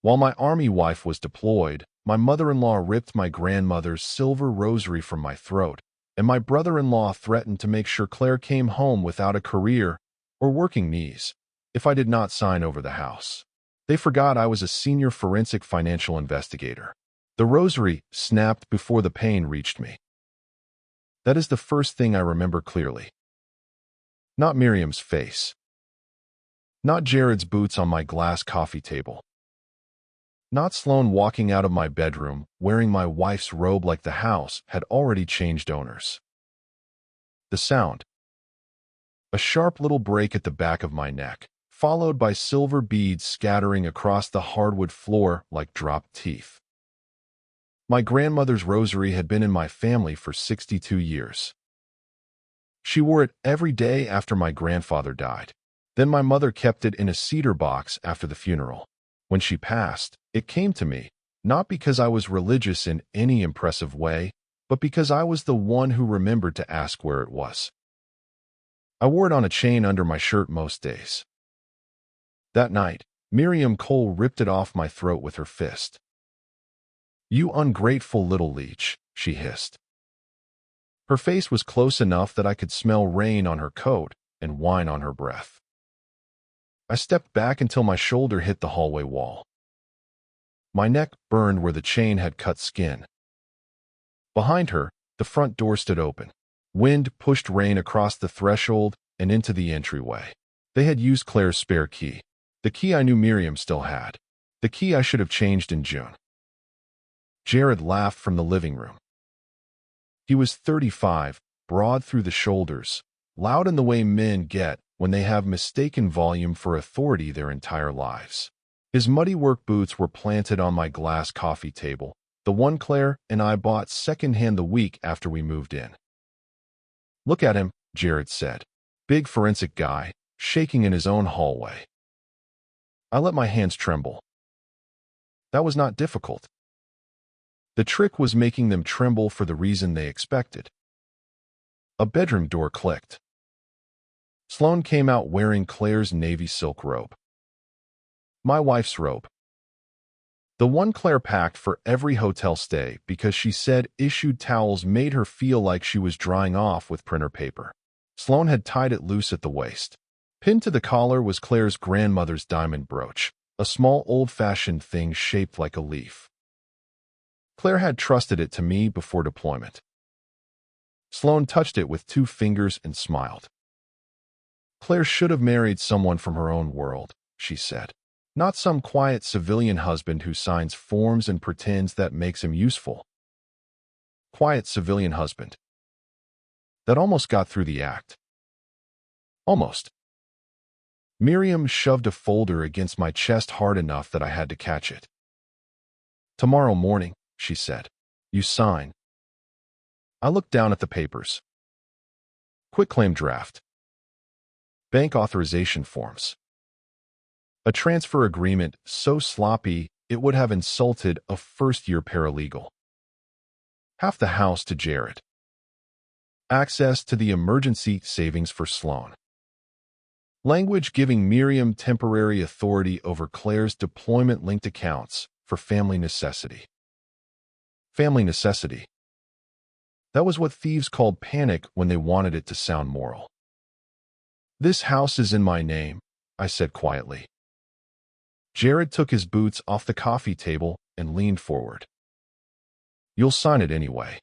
While my army wife was deployed, my mother-in-law ripped my grandmother's silver rosary from my throat, and my brother-in-law threatened to make sure Claire came home without a career or working knees if I did not sign over the house. They forgot I was a senior forensic financial investigator. The rosary snapped before the pain reached me. That is the first thing I remember clearly. Not Miriam's face. Not Jared's boots on my glass coffee table. Not Sloan walking out of my bedroom wearing my wife's robe like the house had already changed owners. The sound. A sharp little break at the back of my neck, followed by silver beads scattering across the hardwood floor like dropped teeth. My grandmother's rosary had been in my family for 62 years. She wore it every day after my grandfather died. Then my mother kept it in a cedar box after the funeral. When she passed, it came to me, not because I was religious in any impressive way, but because I was the one who remembered to ask where it was. I wore it on a chain under my shirt most days. That night, Miriam Cole ripped it off my throat with her fist. "You ungrateful little leech," she hissed. Her face was close enough that I could smell rain on her coat and wine on her breath. I stepped back until my shoulder hit the hallway wall. My neck burned where the chain had cut skin. Behind her, the front door stood open. Wind pushed rain across the threshold and into the entryway. They had used Claire's spare key. The key I knew Miriam still had. The key I should have changed in June. Jared laughed from the living room. He was 35, broad through the shoulders, loud in the way men get when they have mistaken volume for authority their entire lives. His muddy work boots were planted on my glass coffee table, the one Claire and I bought secondhand the week after we moved in. "Look at him," Jared said. Big forensic guy, shaking in his own hallway. I let my hands tremble. That was not difficult. The trick was making them tremble for the reason they expected. A bedroom door clicked. Sloan came out wearing Claire's navy silk robe. My wife's robe. The one Claire packed for every hotel stay because she said issued towels made her feel like she was drying off with printer paper. Sloan had tied it loose at the waist. Pinned to the collar was Claire's grandmother's diamond brooch, a small old-fashioned thing shaped like a leaf. Claire had trusted it to me before deployment. Sloan touched it with 2 fingers and smiled. "Claire should have married someone from her own world," she said. "Not some quiet civilian husband who signs forms and pretends that makes him useful." Quiet civilian husband. That almost got through the act. Almost. Miriam shoved a folder against my chest hard enough that I had to catch it. "Tomorrow morning," she said. "You sign." I looked down at the papers. Quitclaim draft. Bank authorization forms. A transfer agreement so sloppy it would have insulted a first-year paralegal. Half the house to Jared. Access to the emergency savings for Sloan. Language giving Miriam temporary authority over Claire's deployment-linked accounts for family necessity. Family necessity. That was what thieves called panic when they wanted it to sound moral. "This house is in my name," I said quietly. Jared took his boots off the coffee table and leaned forward. "You'll sign it anyway."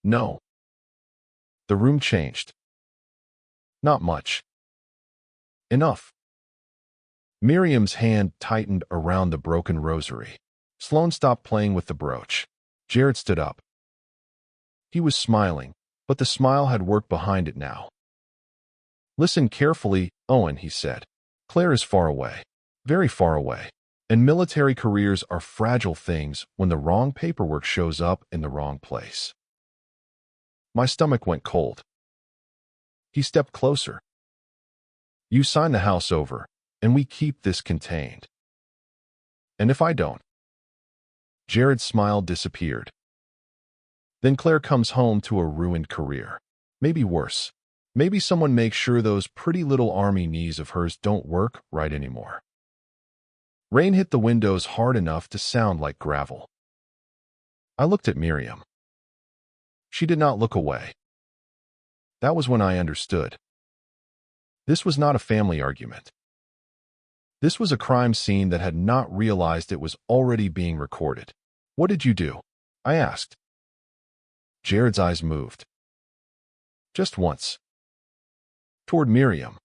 "No." The room changed. "Not much." "Enough." Miriam's hand tightened around the broken rosary. Sloan stopped playing with the brooch. Jared stood up. He was smiling, but the smile had work behind it now. "Listen carefully, Owen," he said. "Claire is far away. Very far away. And military careers are fragile things when the wrong paperwork shows up in the wrong place." My stomach went cold. He stepped closer. "You sign the house over, and we keep this contained." "And if I don't?" Jared's smile disappeared. "Then Claire comes home to a ruined career. Maybe worse. Maybe someone makes sure those pretty little army knees of hers don't work right anymore." Rain hit the windows hard enough to sound like gravel. I looked at Miriam. She did not look away. That was when I understood. This was not a family argument. This was a crime scene that had not realized it was already being recorded. What did you do? I asked. Jared's eyes moved. Just once. Toward Miriam.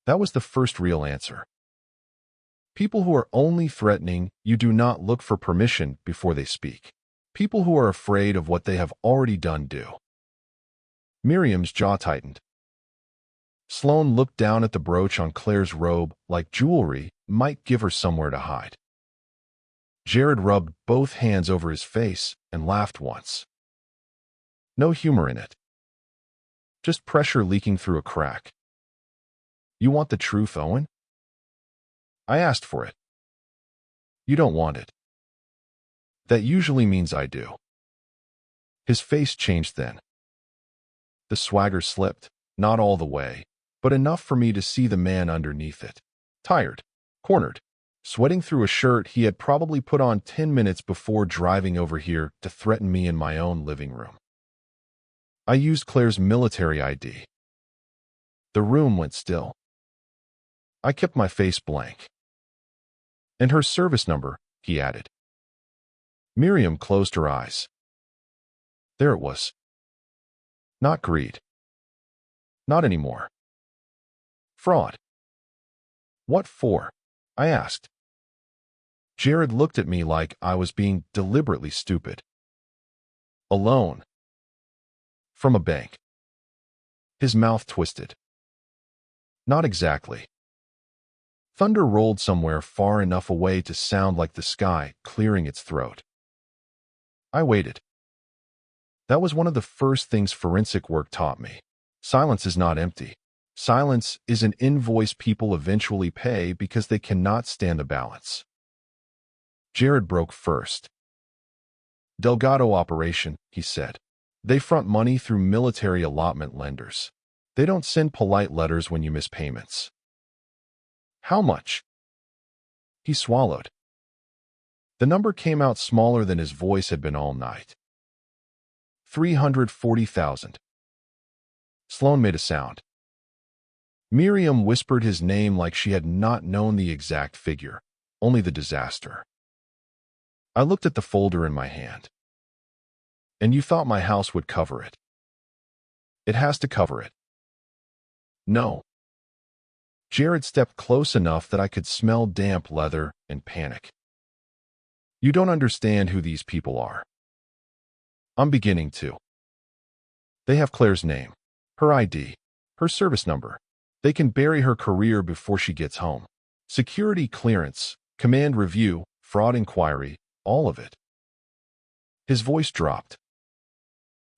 That was the first real answer. People who are only threatening you do not look for permission before they speak. People who are afraid of what they have already done do. Miriam's jaw tightened. Sloane looked down at the brooch on Claire's robe like jewelry might give her somewhere to hide. Jared rubbed both hands over his face and laughed once. No humor in it. Just pressure leaking through a crack. You want the truth, Owen? I asked for it. You don't want it. That usually means I do. His face changed then. The swagger slipped, not all the way, but enough for me to see the man underneath it. Tired, cornered, sweating through a shirt he had probably put on 10 minutes before driving over here to threaten me in my own living room. I used Claire's military ID. The room went still. I kept my face blank. And her service number, he added. Miriam closed her eyes. There it was. Not greed. Not anymore. Fraud. What for? I asked. Jared looked at me like I was being deliberately stupid. A loan. From a bank. His mouth twisted. Not exactly. Thunder rolled somewhere far enough away to sound like the sky clearing its throat. I waited. That was one of the first things forensic work taught me. Silence is not empty. Silence is an invoice people eventually pay because they cannot stand the balance. Jared broke first. Delgado operation, he said. They front money through military allotment lenders. They don't send polite letters when you miss payments. How much? He swallowed. The number came out smaller than his voice had been all night. 340,000. Sloane made a sound. Miriam whispered his name like she had not known the exact figure, only the disaster. I looked at the folder in my hand. And you thought my house would cover it. It has to cover it. No. Jared stepped close enough that I could smell damp leather and panic. You don't understand who these people are. I'm beginning to. They have Claire's name, her ID, her service number. They can bury her career before she gets home. Security clearance, command review, fraud inquiry, all of it. His voice dropped.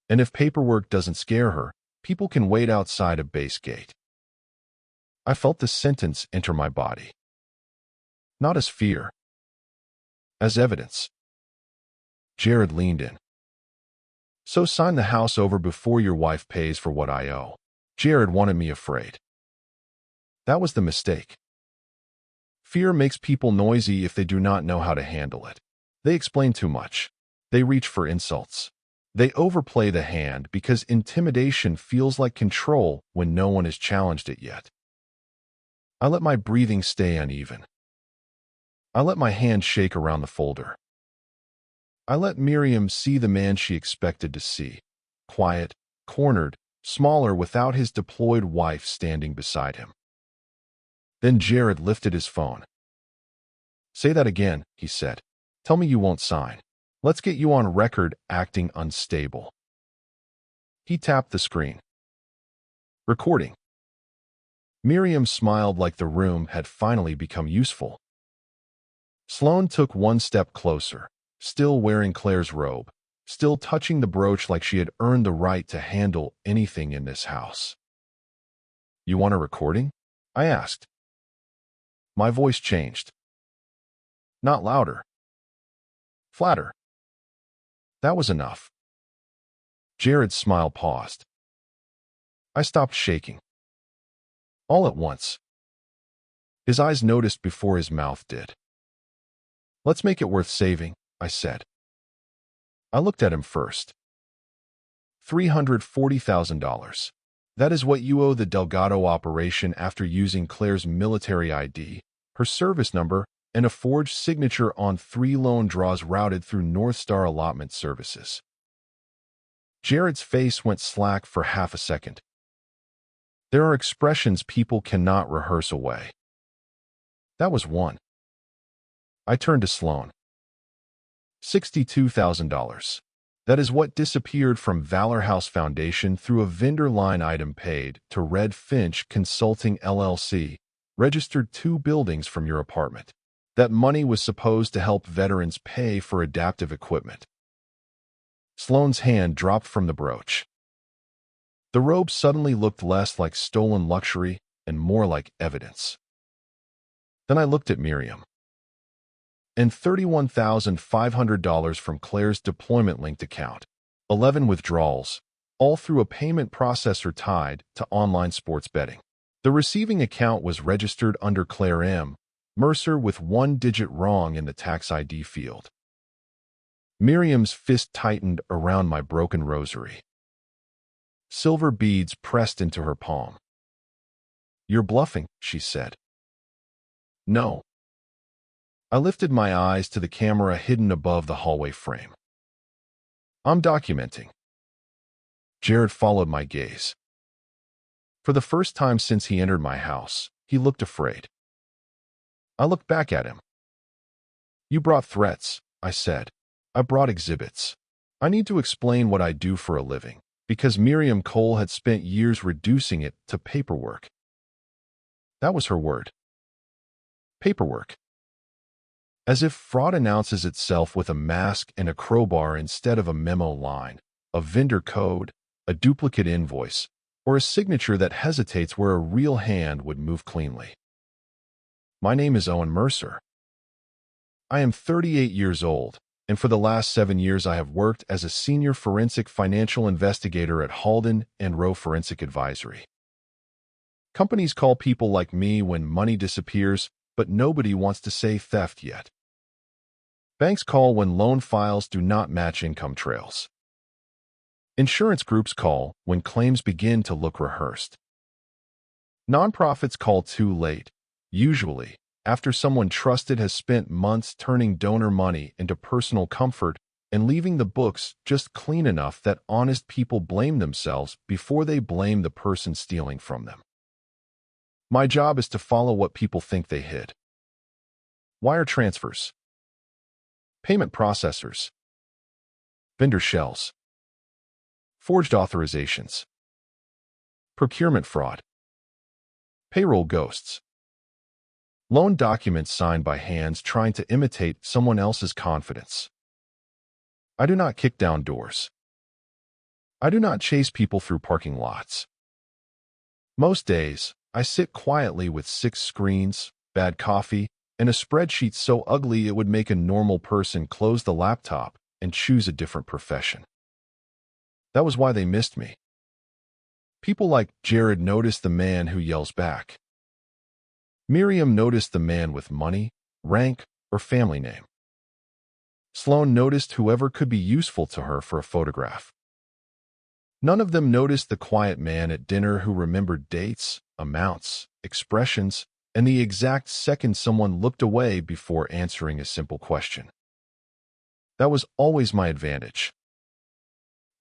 And if paperwork doesn't scare her, people can wait outside a base gate. I felt the sentence enter my body. Not as fear. As evidence. Jared leaned in. So sign the house over before your wife pays for what I owe. Jared wanted me afraid. That was the mistake. Fear makes people noisy if they do not know how to handle it. They explain too much. They reach for insults. They overplay the hand because intimidation feels like control when no one has challenged it yet. I let my breathing stay uneven. I let my hand shake around the folder. I let Miriam see the man she expected to see. Quiet, cornered, smaller without his deployed wife standing beside him. Then Jared lifted his phone. Say that again, he said. Tell me you won't sign. Let's get you on record acting unstable. He tapped the screen. Recording. Miriam smiled like the room had finally become useful. Sloane took one step closer, still wearing Claire's robe, still touching the brooch like she had earned the right to handle anything in this house. You want a recording? I asked. My voice changed. Not louder. Flatter. That was enough. Jared's smile paused. I stopped shaking. All at once. His eyes noticed before his mouth did. "Let's make it worth saving," I said. I looked at him first. $340,000. That is what you owe the Delgado operation after using Claire's military ID, her service number, and a forged signature on 3 loan draws routed through North Star Allotment Services. Jared's face went slack for half a second. There are expressions people cannot rehearse away. That was one. I turned to Sloan. $62,000. That is what disappeared from Valor House Foundation through a vendor line item paid to Red Finch Consulting LLC, registered 2 buildings from your apartment. That money was supposed to help veterans pay for adaptive equipment. Sloan's hand dropped from the brooch. The robe suddenly looked less like stolen luxury and more like evidence. Then I looked at Miriam. And $31,500 from Claire's deployment-linked account, 11 withdrawals, all through a payment processor tied to online sports betting. The receiving account was registered under Claire M. Mercer with 1 digit wrong in the tax ID field. Miriam's fist tightened around my broken rosary. Silver beads pressed into her palm. "You're bluffing," she said. "No." I lifted my eyes to the camera hidden above the hallway frame. "I'm documenting." Jared followed my gaze. For the first time since he entered my house, he looked afraid. I looked back at him. "You brought threats," I said. "I brought exhibits. I need to explain what I do for a living, because Miriam Cole had spent years reducing it to paperwork." That was her word. Paperwork. As if fraud announces itself with a mask and a crowbar instead of a memo line, a vendor code, a duplicate invoice, or a signature that hesitates where a real hand would move cleanly. My name is Owen Mercer. I am 38 years old, and for the last 7 years I have worked as a senior forensic financial investigator at Halden and Rowe Forensic Advisory. Companies call people like me when money disappears, but nobody wants to say theft yet. Banks call when loan files do not match income trails. Insurance groups call when claims begin to look rehearsed. Nonprofits call too late, usually after someone trusted has spent months turning donor money into personal comfort and leaving the books just clean enough that honest people blame themselves before they blame the person stealing from them. My job is to follow what people think they hid. Wire transfers. Payment processors. Vendor shells. Forged authorizations. Procurement fraud. Payroll ghosts. Loan documents signed by hands trying to imitate someone else's confidence. I do not kick down doors. I do not chase people through parking lots. Most days, I sit quietly with 6 screens, bad coffee, and a spreadsheet so ugly it would make a normal person close the laptop and choose a different profession. That was why they missed me. People like Jared noticed the man who yells back. Miriam noticed the man with money, rank, or family name. Sloan noticed whoever could be useful to her for a photograph. None of them noticed the quiet man at dinner who remembered dates, amounts, expressions, and the exact second someone looked away before answering a simple question. That was always my advantage.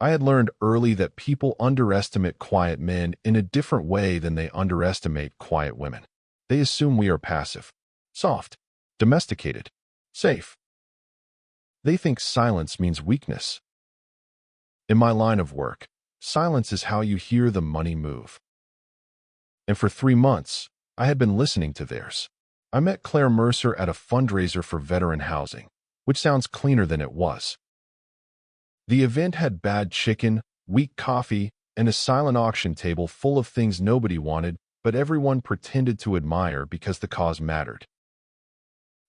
I had learned early that people underestimate quiet men in a different way than they underestimate quiet women. They assume we are passive, soft, domesticated, safe. They think silence means weakness. In my line of work, silence is how you hear the money move. And for 3 months, I had been listening to theirs. I met Claire Mercer at a fundraiser for veteran housing, which sounds cleaner than it was. The event had bad chicken, weak coffee, and a silent auction table full of things nobody wanted, but everyone pretended to admire because the cause mattered.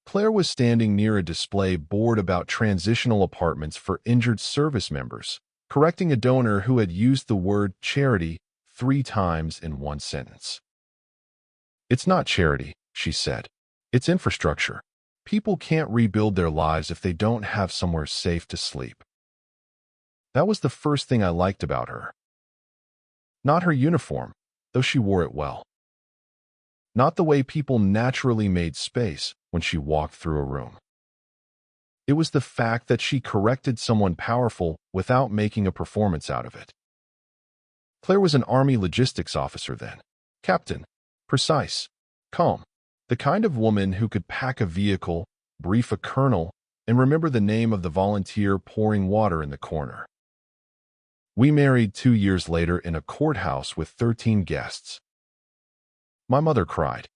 Claire was standing near a display board about transitional apartments for injured service members, correcting a donor who had used the word charity 3 times in one sentence. It's not charity, she said. It's infrastructure. People can't rebuild their lives if they don't have somewhere safe to sleep. That was the first thing I liked about her. Not her uniform, though she wore it well. Not the way people naturally made space when she walked through a room. It was the fact that she corrected someone powerful without making a performance out of it. Claire was an Army logistics officer then. Captain. Precise. Calm. The kind of woman who could pack a vehicle, brief a colonel, and remember the name of the volunteer pouring water in the corner. We married 2 years later in a courthouse with 13 guests. My mother cried.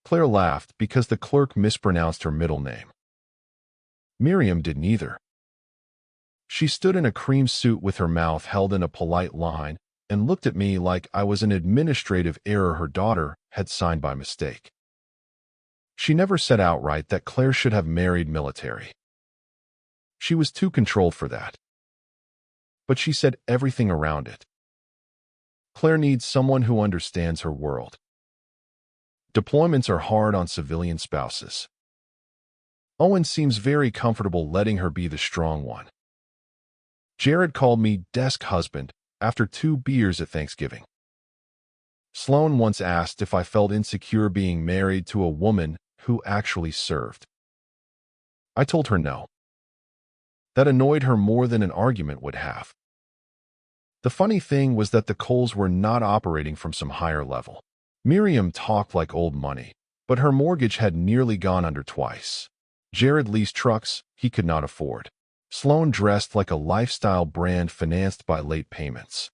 Claire laughed because the clerk mispronounced her middle name. Miriam didn't either. She stood in a cream suit with her mouth held in a polite line and looked at me like I was an administrative error her daughter had signed by mistake. She never said outright that Claire should have married military. She was too controlled for that. But she said everything around it. Claire needs someone who understands her world. Deployments are hard on civilian spouses. Owen seems very comfortable letting her be the strong one. Jared called me desk husband after 2 beers at Thanksgiving. Sloan once asked if I felt insecure being married to a woman who actually served. I told her no. That annoyed her more than an argument would have. The funny thing was that the Coles were not operating from some higher level. Miriam talked like old money, but her mortgage had nearly gone under twice. Jared leased trucks he could not afford. Sloan dressed like a lifestyle brand financed by late payments.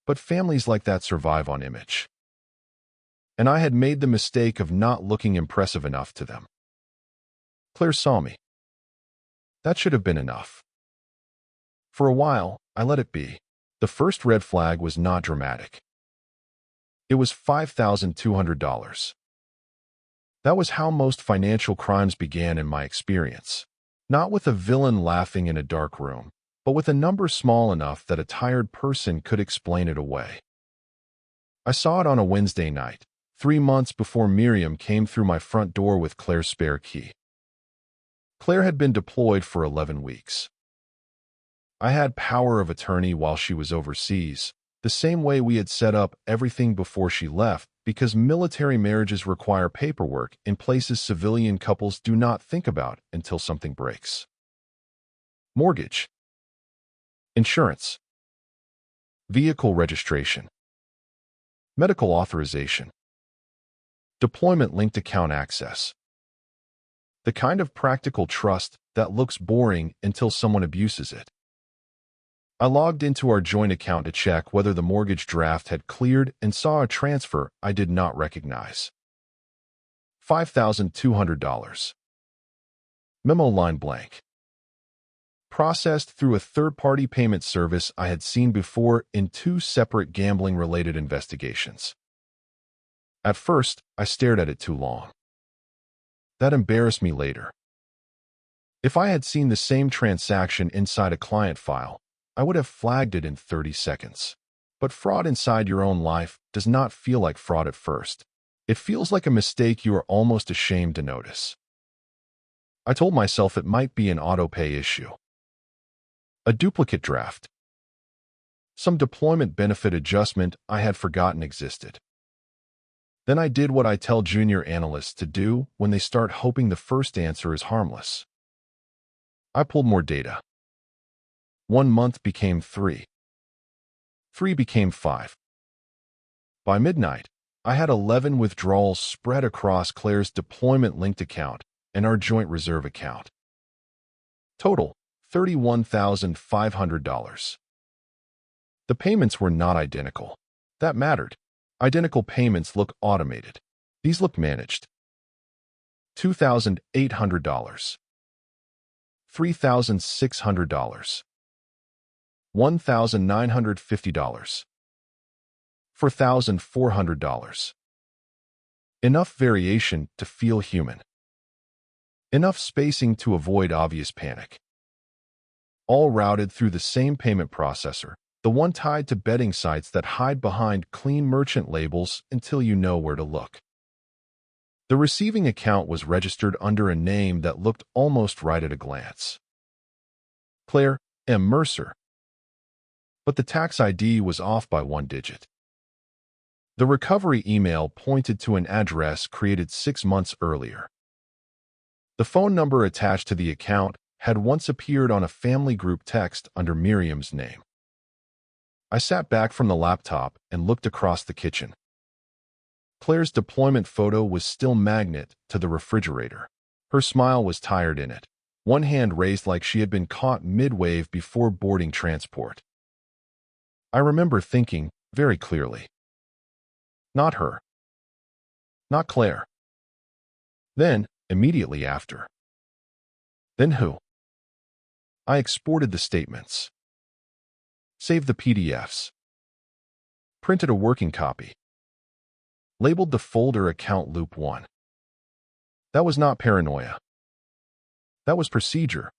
But families like that survive on image. And I had made the mistake of not looking impressive enough to them. Claire saw me. That should have been enough. For a while, I let it be. The first red flag was not dramatic. It was $5,200. That was how most financial crimes began in my experience. Not with a villain laughing in a dark room, but with a number small enough that a tired person could explain it away. I saw it on a Wednesday night, 3 months before Miriam came through my front door with Claire's spare key. Claire had been deployed for 11 weeks. I had power of attorney while she was overseas, the same way we had set up everything before she left, because military marriages require paperwork in places civilian couples do not think about until something breaks. Mortgage. Insurance. Vehicle registration. Medical authorization. Deployment-linked account access. The kind of practical trust that looks boring until someone abuses it. I logged into our joint account to check whether the mortgage draft had cleared and saw a transfer I did not recognize. $5,200. Memo line blank. Processed through a third-party payment service I had seen before in 2 separate gambling-related investigations. At first, I stared at it too long. That embarrassed me later. If I had seen the same transaction inside a client file, I would have flagged it in 30 seconds. But fraud inside your own life does not feel like fraud at first. It feels like a mistake you are almost ashamed to notice. I told myself it might be an auto-pay issue. A duplicate draft. Some deployment benefit adjustment I had forgotten existed. Then I did what I tell junior analysts to do when they start hoping the first answer is harmless. I pulled more data. 1 month became 3. 3 became 5. By midnight, I had 11 withdrawals spread across Claire's deployment-linked account and our joint reserve account. Total, $31,500. The payments were not identical. That mattered. Identical payments look automated. These look managed. $2,800. $3,600. $1,950. $4,400. Enough variation to feel human. Enough spacing to avoid obvious panic. All routed through the same payment processor, the one tied to betting sites that hide behind clean merchant labels until you know where to look. The receiving account was registered under a name that looked almost right at a glance. Claire M. Mercer. But the tax ID was off by one digit. The recovery email pointed to an address created 6 months earlier. The phone number attached to the account had once appeared on a family group text under Miriam's name. I sat back from the laptop and looked across the kitchen. Claire's deployment photo was still magnet to the refrigerator. Her smile was tired in it, one hand raised like she had been caught mid-wave before boarding transport. I remember thinking, very clearly, not her. Not Claire. Then, immediately after. Then who? I exported the statements. Saved the PDFs. Printed a working copy. Labeled the folder account loop 1. That was not paranoia. That was procedure.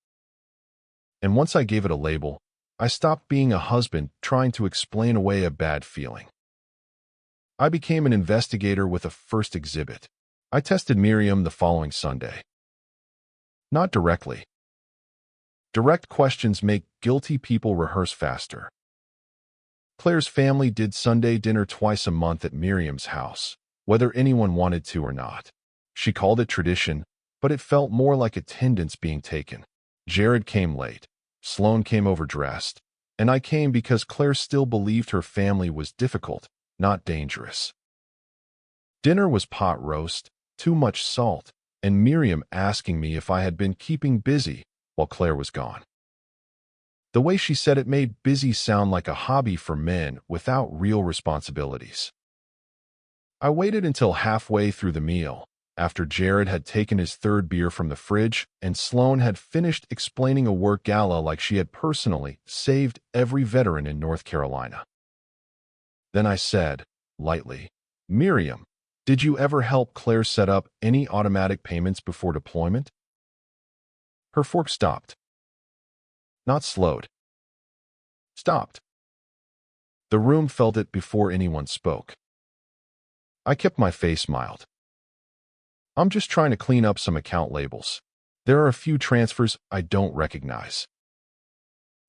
And once I gave it a label, I stopped being a husband trying to explain away a bad feeling. I became an investigator with a first exhibit. I tested Miriam the following Sunday. Not directly. Direct questions make guilty people rehearse faster. Claire's family did Sunday dinner twice a month at Miriam's house, whether anyone wanted to or not. She called it tradition, but it felt more like attendance being taken. Jared came late, Sloan came overdressed, and I came because Claire still believed her family was difficult, not dangerous. Dinner was pot roast, too much salt, and Miriam asking me if I had been keeping busy while Claire was gone. The way she said it made busy sound like a hobby for men without real responsibilities. I waited until halfway through the meal, after Jared had taken his third beer from the fridge and Sloan had finished explaining a work gala like she had personally saved every veteran in North Carolina. Then I said, lightly, Miriam, did you ever help Claire set up any automatic payments before deployment? Her fork stopped. Not slowed. Stopped. The room felt it before anyone spoke. I kept my face mild. I'm just trying to clean up some account labels. There are a few transfers I don't recognize.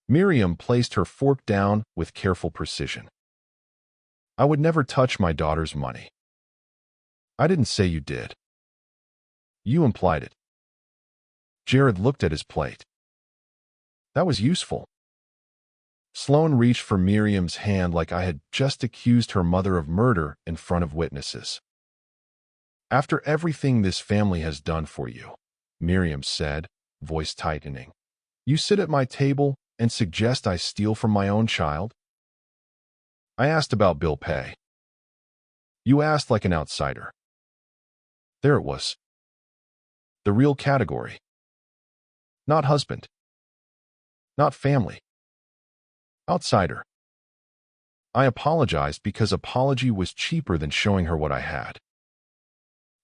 Miriam placed her fork down with careful precision. I would never touch my daughter's money. I didn't say you did. You implied it. Jared looked at his plate. That was useful. Sloan reached for Miriam's hand like I had just accused her mother of murder in front of witnesses. After everything this family has done for you, Miriam said, voice tightening, you sit at my table and suggest I steal from my own child? I asked about bill pay. You asked like an outsider. There it was. The real category. Not husband. Not family. Outsider. I apologized because apology was cheaper than showing her what I had.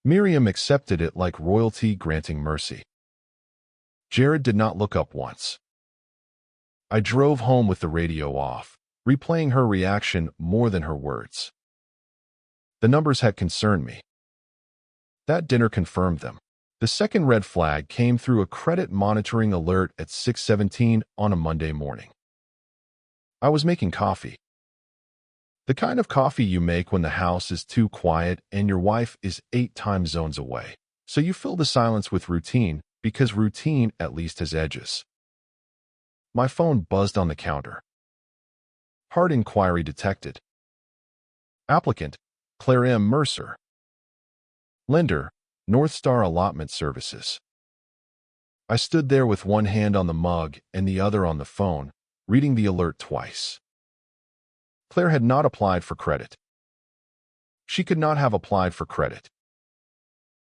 Miriam accepted it like royalty granting mercy. Jared did not look up once. I drove home with the radio off, replaying her reaction more than her words. The numbers had concerned me. That dinner confirmed them. The second red flag came through a credit monitoring alert at 6:17 on a Monday morning. I was making coffee. The kind of coffee you make when the house is too quiet and your wife is 8 time zones away. So you fill the silence with routine, because routine at least has edges. My phone buzzed on the counter. Hard inquiry detected. Applicant, Claire M. Mercer. Lender, North Star Allotment Services. I stood there with one hand on the mug and the other on the phone, reading the alert twice. Claire had not applied for credit. She could not have applied for credit.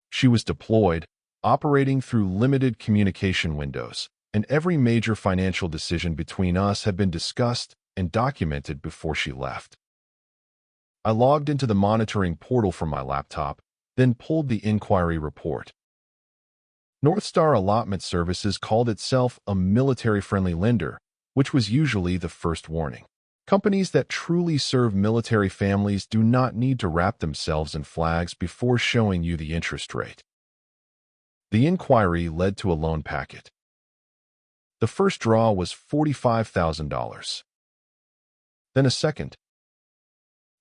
She was deployed, operating through limited communication windows, and every major financial decision between us had been discussed and documented before she left. I logged into the monitoring portal from my laptop, then pulled the inquiry report. North Star Allotment Services called itself a military-friendly lender, which was usually the first warning. Companies that truly serve military families do not need to wrap themselves in flags before showing you the interest rate. The inquiry led to a loan packet. The first draw was $45,000. Then a second.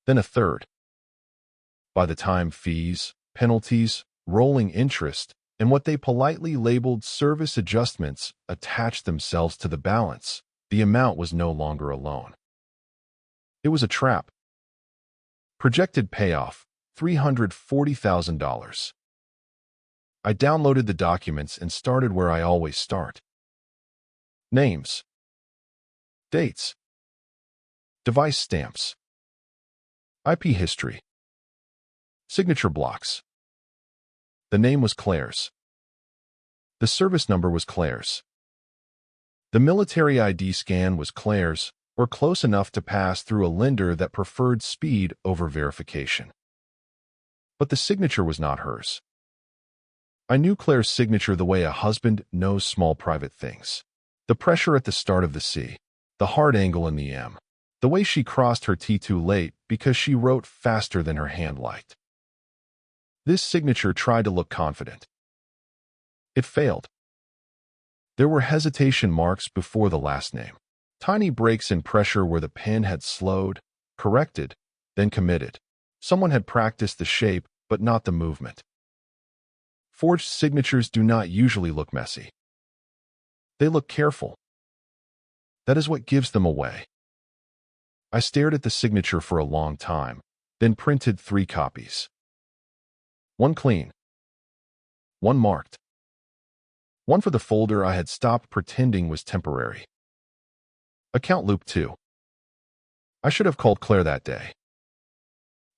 Then a third. By the time fees, penalties, rolling interest, and what they politely labeled service adjustments attached themselves to the balance, the amount was no longer a loan. It was a trap. Projected payoff, $340,000. I downloaded the documents and started where I always start. Names. Dates. Device stamps. IP history. Signature blocks. The name was Claire's. The service number was Claire's. The military ID scan was Claire's, or close enough to pass through a lender that preferred speed over verification. But the signature was not hers. I knew Claire's signature the way a husband knows small private things. The pressure at the start of the C, the hard angle in the M, the way she crossed her T too late because she wrote faster than her hand liked. This signature tried to look confident. It failed. There were hesitation marks before the last name. Tiny breaks in pressure where the pen had slowed, corrected, then committed. Someone had practiced the shape, but not the movement. Forged signatures do not usually look messy. They look careful. That is what gives them away. I stared at the signature for a long time, then printed 3 copies. One clean. One marked. One for the folder I had stopped pretending was temporary. Account loop 2. I should have called Claire that day.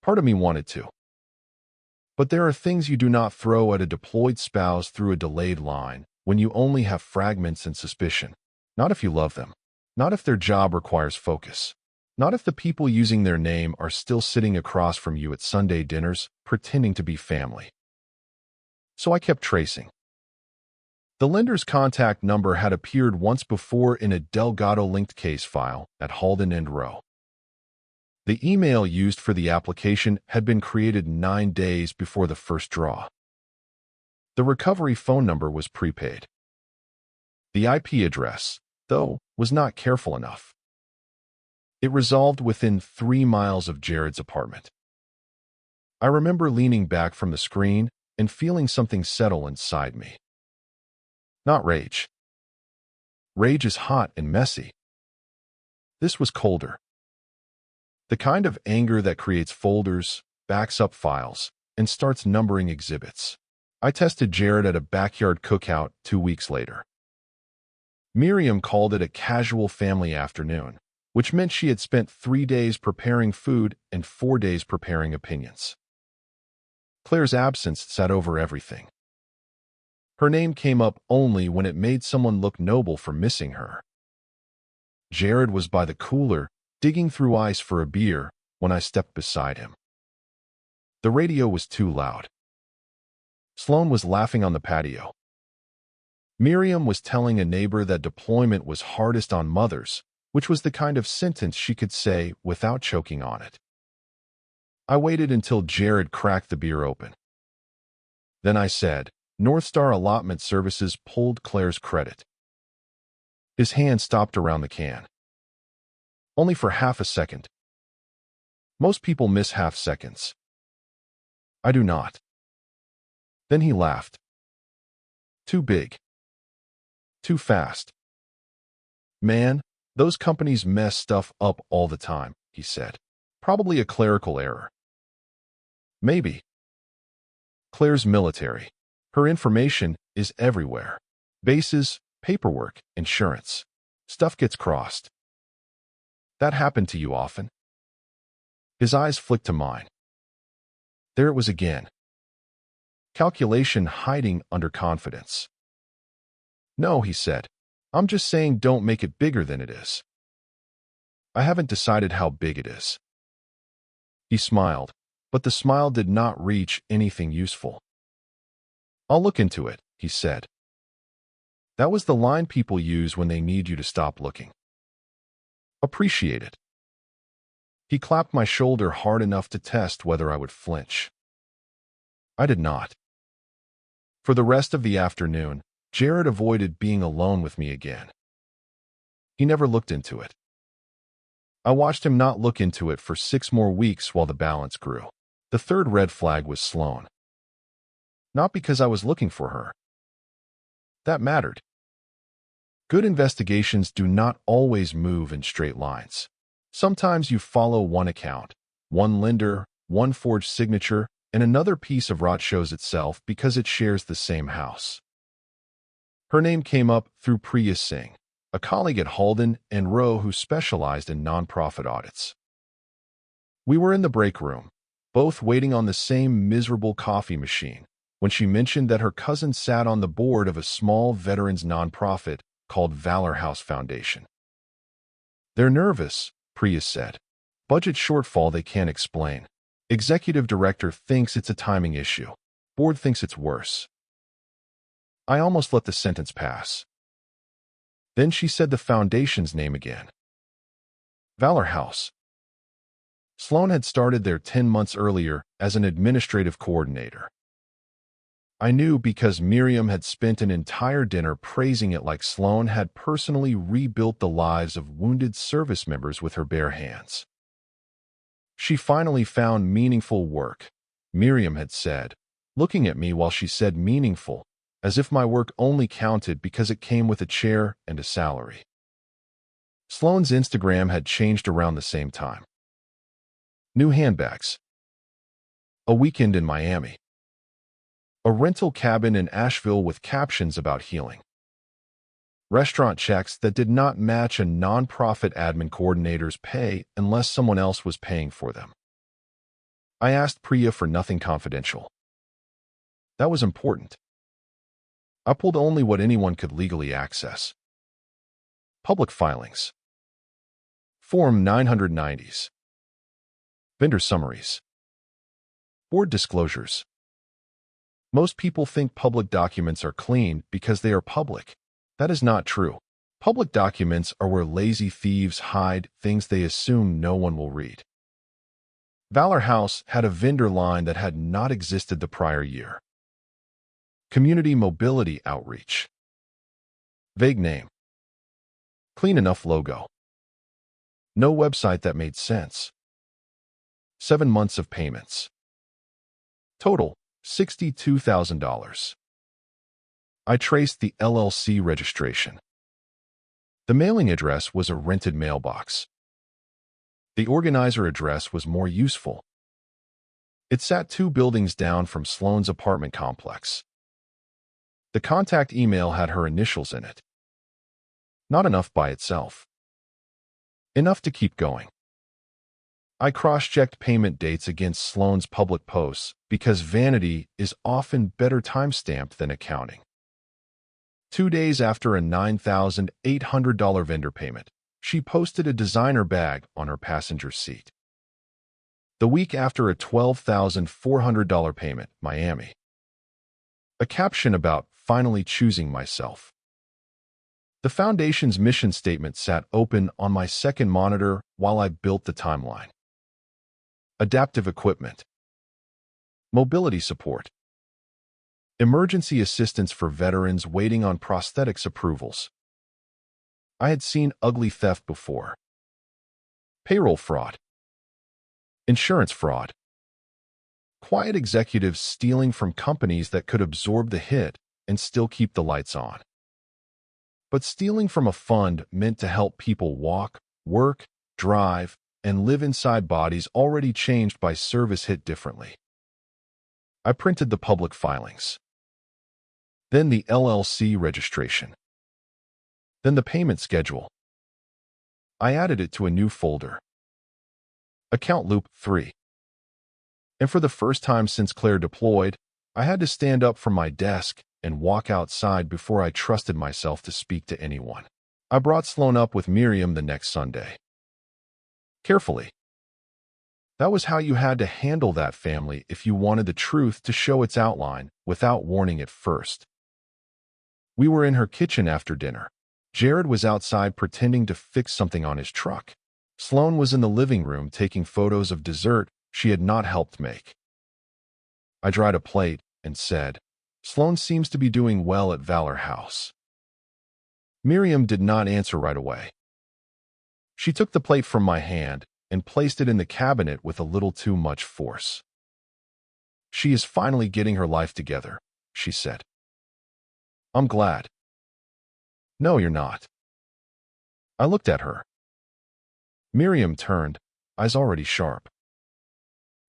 Part of me wanted to. But there are things you do not throw at a deployed spouse through a delayed line when you only have fragments and suspicion. Not if you love them. Not if their job requires focus. Not if the people using their name are still sitting across from you at Sunday dinners, pretending to be family. So I kept tracing. The lender's contact number had appeared once before in a Delgado-linked case file at Halden End Row. The email used for the application had been created 9 days before the first draw. The recovery phone number was prepaid. The IP address, though, was not careful enough. It resolved within 3 miles of Jared's apartment. I remember leaning back from the screen and feeling something settle inside me. Not rage. Rage is hot and messy. This was colder. The kind of anger that creates folders, backs up files, and starts numbering exhibits. I tested Jared at a backyard cookout 2 weeks later. Miriam called it a casual family afternoon, which meant she had spent 3 days preparing food and 4 days preparing opinions. Claire's absence sat over everything. Her name came up only when it made someone look noble for missing her. Jared was by the cooler, digging through ice for a beer when I stepped beside him. The radio was too loud. Sloan was laughing on the patio. Miriam was telling a neighbor that deployment was hardest on mothers, which was the kind of sentence she could say without choking on it. I waited until Jared cracked the beer open. Then I said, North Star Allotment Services pulled Claire's credit. His hand stopped around the can. Only for half a second. Most people miss half seconds. I do not. Then he laughed. Too big. Too fast. Man, those companies mess stuff up all the time, he said. Probably a clerical error. Maybe. Claire's military. Her information is everywhere. Bases, paperwork, insurance. Stuff gets crossed. That happened to you often? His eyes flicked to mine. There it was again. Calculation hiding under confidence. No, he said. I'm just saying don't make it bigger than it is. I haven't decided how big it is. He smiled, but the smile did not reach anything useful. I'll look into it, he said. That was the line people use when they need you to stop looking. Appreciate it. He clapped my shoulder hard enough to test whether I would flinch. I did not. For the rest of the afternoon, Jared avoided being alone with me again. He never looked into it. I watched him not look into it for 6 more weeks while the balance grew. The third red flag was Sloan. Not because I was looking for her. That mattered. Good investigations do not always move in straight lines. Sometimes you follow one account, one lender, one forged signature, and another piece of rot shows itself because it shares the same house. Her name came up through Priya Singh, a colleague at Halden and Rowe who specialized in nonprofit audits. We were in the break room, both waiting on the same miserable coffee machine, when she mentioned that her cousin sat on the board of a small veterans nonprofit called Valor House Foundation. They're nervous, Priya said. Budget shortfall they can't explain. Executive director thinks it's a timing issue. Board thinks it's worse. I almost let the sentence pass. Then she said the foundation's name again. Valor House. Sloan had started there 10 months earlier as an administrative coordinator. I knew because Miriam had spent an entire dinner praising it like Sloan had personally rebuilt the lives of wounded service members with her bare hands. She finally found meaningful work, Miriam had said, looking at me while she said meaningful, as if my work only counted because it came with a chair and a salary. Sloan's Instagram had changed around the same time. New handbags. A weekend in Miami. A rental cabin in Asheville with captions about healing. Restaurant checks that did not match a nonprofit admin coordinator's pay unless someone else was paying for them. I asked Priya for nothing confidential. That was important. I pulled only what anyone could legally access. Public filings. Form 990s. Vendor summaries. Board disclosures. Most people think public documents are clean because they are public. That is not true. Public documents are where lazy thieves hide things they assume no one will read. Valor House had a vendor line that had not existed the prior year. Community Mobility Outreach. Vague name. Clean enough logo. No website that made sense. 7 months of payments. Total, $62,000. I traced the LLC registration. The mailing address was a rented mailbox. The organizer address was more useful. It sat 2 buildings down from Sloan's apartment complex. The contact email had her initials in it. Not enough by itself. Enough to keep going. I cross-checked payment dates against Sloan's public posts because vanity is often better time-stamped than accounting. 2 days after a $9,800 vendor payment, she posted a designer bag on her passenger seat. The week after a $12,400 payment, Miami. A caption about finally choosing myself. The foundation's mission statement sat open on my second monitor while I built the timeline. Adaptive equipment. Mobility support. Emergency assistance for veterans waiting on prosthetics approvals. I had seen ugly theft before. Payroll fraud. Insurance fraud. Quiet executives stealing from companies that could absorb the hit and still keep the lights on. But stealing from a fund meant to help people walk, work, drive, and live inside bodies already changed by service hit differently. I printed the public filings. Then the LLC registration. Then the payment schedule. I added it to a new folder. Account loop 3. And for the first time since Claire deployed, I had to stand up from my desk and walk outside before I trusted myself to speak to anyone. I brought Sloan up with Miriam the next Sunday. Carefully. That was how you had to handle that family if you wanted the truth to show its outline without warning it first. We were in her kitchen after dinner. Jared was outside pretending to fix something on his truck. Sloane was in the living room taking photos of dessert she had not helped make. I dried a plate and said, "Sloane seems to be doing well at Valor House." Miriam did not answer right away. She took the plate from my hand and placed it in the cabinet with a little too much force. "She is finally getting her life together," she said. "I'm glad." "No, you're not." I looked at her. Miriam turned, eyes already sharp.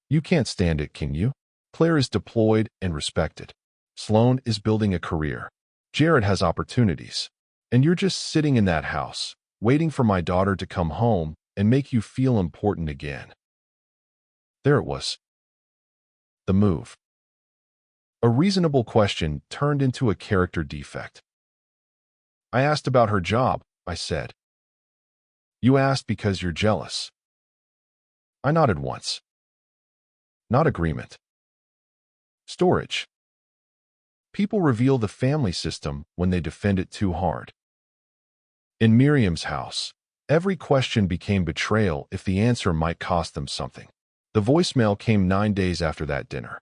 "You can't stand it, can you? Claire is deployed and respected. Sloane is building a career. Jared has opportunities. And you're just sitting in that house, waiting for my daughter to come home and make you feel important again." There it was. The move. A reasonable question turned into a character defect. "I asked about her job," I said. "You asked because you're jealous." I nodded once. "Not agreement." Storage. People reveal the family system when they defend it too hard. In Miriam's house, every question became betrayal if the answer might cost them something. The voicemail came 9 days after that dinner.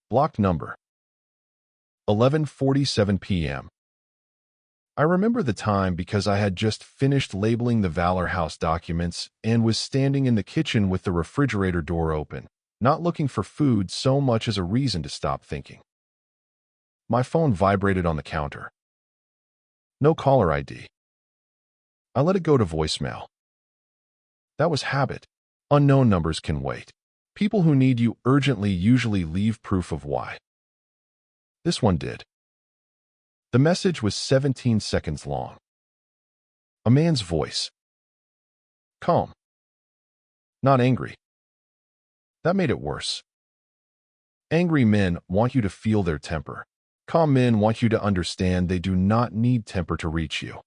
Blocked number. 11:47 p.m. I remember the time because I had just finished labeling the Valor House documents and was standing in the kitchen with the refrigerator door open, not looking for food so much as a reason to stop thinking. My phone vibrated on the counter. No caller ID. I let it go to voicemail. That was habit. Unknown numbers can wait. People who need you urgently usually leave proof of why. This one did. The message was 17 seconds long. A man's voice. Calm. Not angry. That made it worse. Angry men want you to feel their temper. Calm men want you to understand they do not need temper to reach you.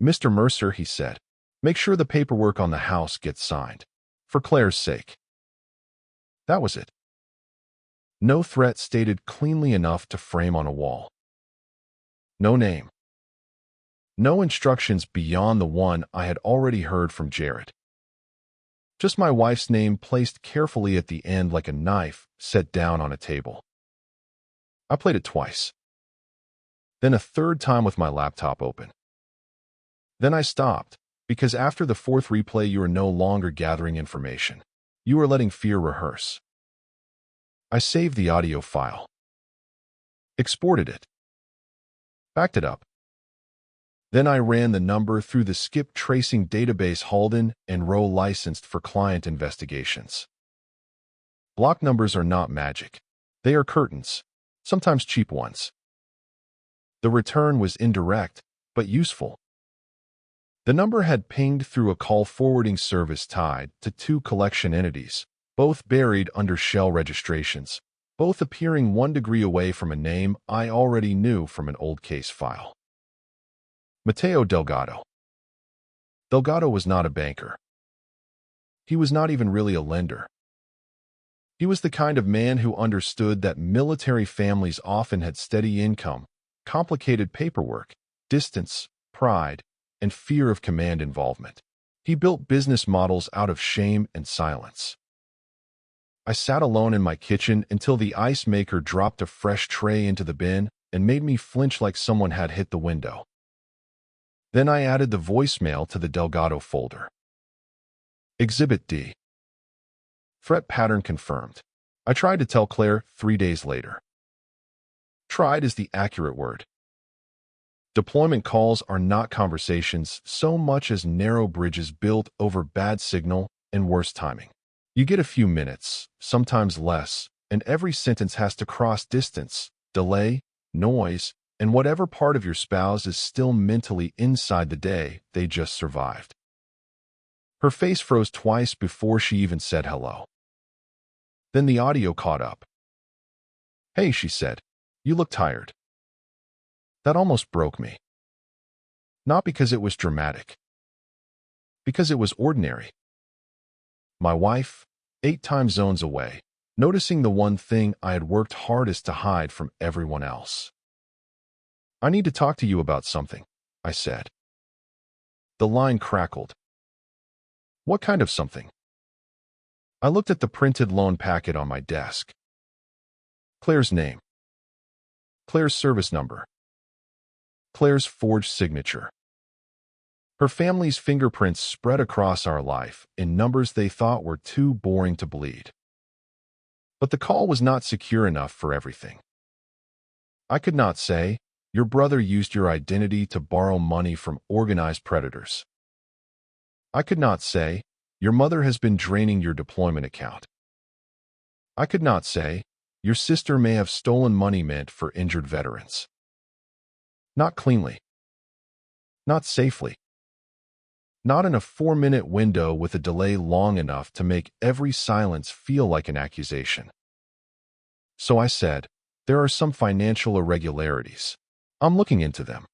"Mr. Mercer," he said, "make sure the paperwork on the house gets signed. For Claire's sake." That was it. No threat stated cleanly enough to frame on a wall. No name. No instructions beyond the one I had already heard from Jared. Just my wife's name placed carefully at the end like a knife set down on a table. I played it twice. Then a third time with my laptop open. Then I stopped, because after the fourth replay you are no longer gathering information. You are letting fear rehearse. I saved the audio file. Exported it. Backed it up. Then I ran the number through the skip tracing database Halden and Rowe licensed for client investigations. Block numbers are not magic. They are curtains, sometimes cheap ones. The return was indirect, but useful. The number had pinged through a call forwarding service tied to 2 collection entities, both buried under shell registrations, both appearing 1 degree away from a name I already knew from an old case file. Mateo Delgado. Delgado was not a banker. He was not even really a lender. He was the kind of man who understood that military families often had steady income, complicated paperwork, distance, pride, and fear of command involvement. He built business models out of shame and silence. I sat alone in my kitchen until the ice maker dropped a fresh tray into the bin and made me flinch like someone had hit the window. Then I added the voicemail to the Delgado folder. Exhibit D. Threat pattern confirmed. I tried to tell Claire 3 days later. Tried is the accurate word. Deployment calls are not conversations so much as narrow bridges built over bad signal and worse timing. You get a few minutes, sometimes less, and every sentence has to cross distance, delay, noise, and whatever part of your spouse is still mentally inside the day they just survived. Her face froze twice before she even said hello. Then the audio caught up. "Hey," she said, "you look tired." That almost broke me. Not because it was dramatic. Because it was ordinary. My wife, 8 time zones away, noticing the one thing I had worked hardest to hide from everyone else. "I need to talk to you about something," I said. The line crackled. What kind of something? I looked at the printed loan packet on my desk. Claire's name. Claire's service number. Claire's forged signature. Her family's fingerprints spread across our life in numbers they thought were too boring to bleed. But the call was not secure enough for everything. I could not say, your brother used your identity to borrow money from organized predators. I could not say, your mother has been draining your deployment account. I could not say, your sister may have stolen money meant for injured veterans. Not cleanly. Not safely. Not in a 4-minute window with a delay long enough to make every silence feel like an accusation. So I said, there are some financial irregularities. I'm looking into them.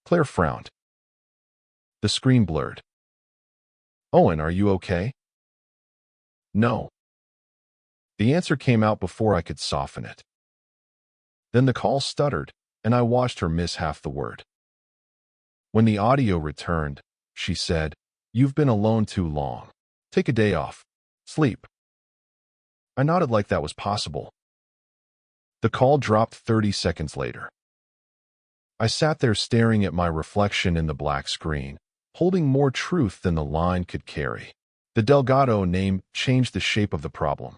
Claire frowned. The screen blurred. Owen, are you okay? No. The answer came out before I could soften it. Then the call stuttered, and I watched her miss half the word. When the audio returned, she said, "You've been alone too long. Take a day off. Sleep." I nodded like that was possible. The call dropped 30 seconds later. I sat there staring at my reflection in the black screen, holding more truth than the line could carry. The Delgado name changed the shape of the problem.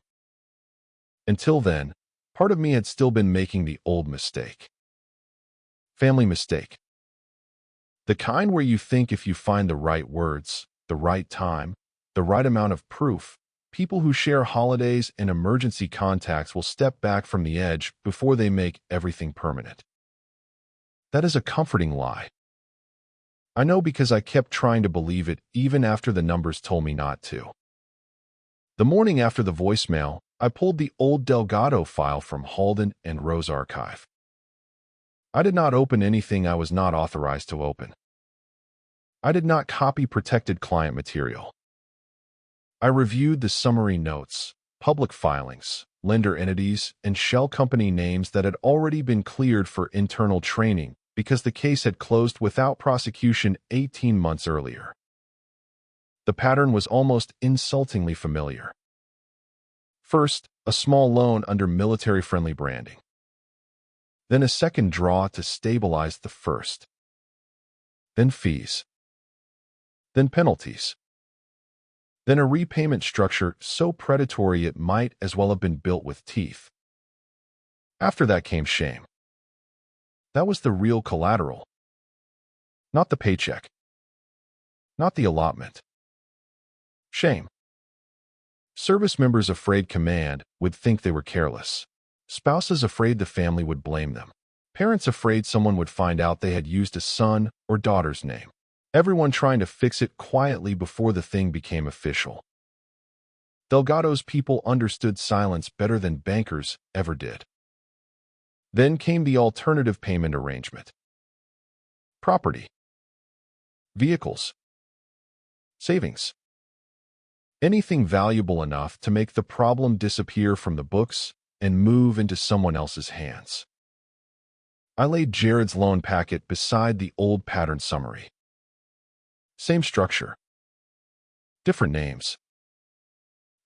Until then, part of me had still been making the old mistake. Family mistake. The kind where you think if you find the right words, the right time, the right amount of proof, people who share holidays and emergency contacts will step back from the edge before they make everything permanent. That is a comforting lie. I know because I kept trying to believe it even after the numbers told me not to. The morning after the voicemail, I pulled the old Delgado file from Halden and Rose archive. I did not open anything I was not authorized to open. I did not copy protected client material. I reviewed the summary notes, public filings, lender entities, and shell company names that had already been cleared for internal training because the case had closed without prosecution 18 months earlier. The pattern was almost insultingly familiar. First, a small loan under military-friendly branding. Then a second draw to stabilize the first. Then fees. Then penalties. Then a repayment structure so predatory it might as well have been built with teeth. After that came shame. That was the real collateral. Not the paycheck. Not the allotment. Shame. Service members afraid command would think they were careless. Spouses afraid the family would blame them. Parents afraid someone would find out they had used a son or daughter's name. Everyone trying to fix it quietly before the thing became official. Delgado's people understood silence better than bankers ever did. Then came the alternative payment arrangement. Property. Vehicles. Savings. Anything valuable enough to make the problem disappear from the books and move into someone else's hands. I laid Jared's loan packet beside the old pattern summary. Same structure. Different names.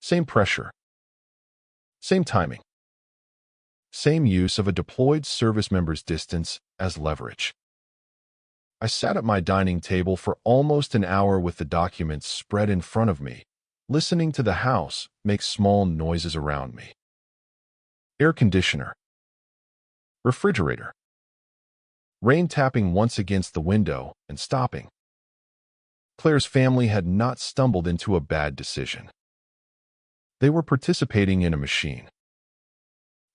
Same pressure. Same timing. Same use of a deployed service member's distance as leverage. I sat at my dining table for almost an hour with the documents spread in front of me, listening to the house make small noises around me. Air conditioner. Refrigerator. Rain tapping once against the window and stopping. Claire's family had not stumbled into a bad decision. They were participating in a machine.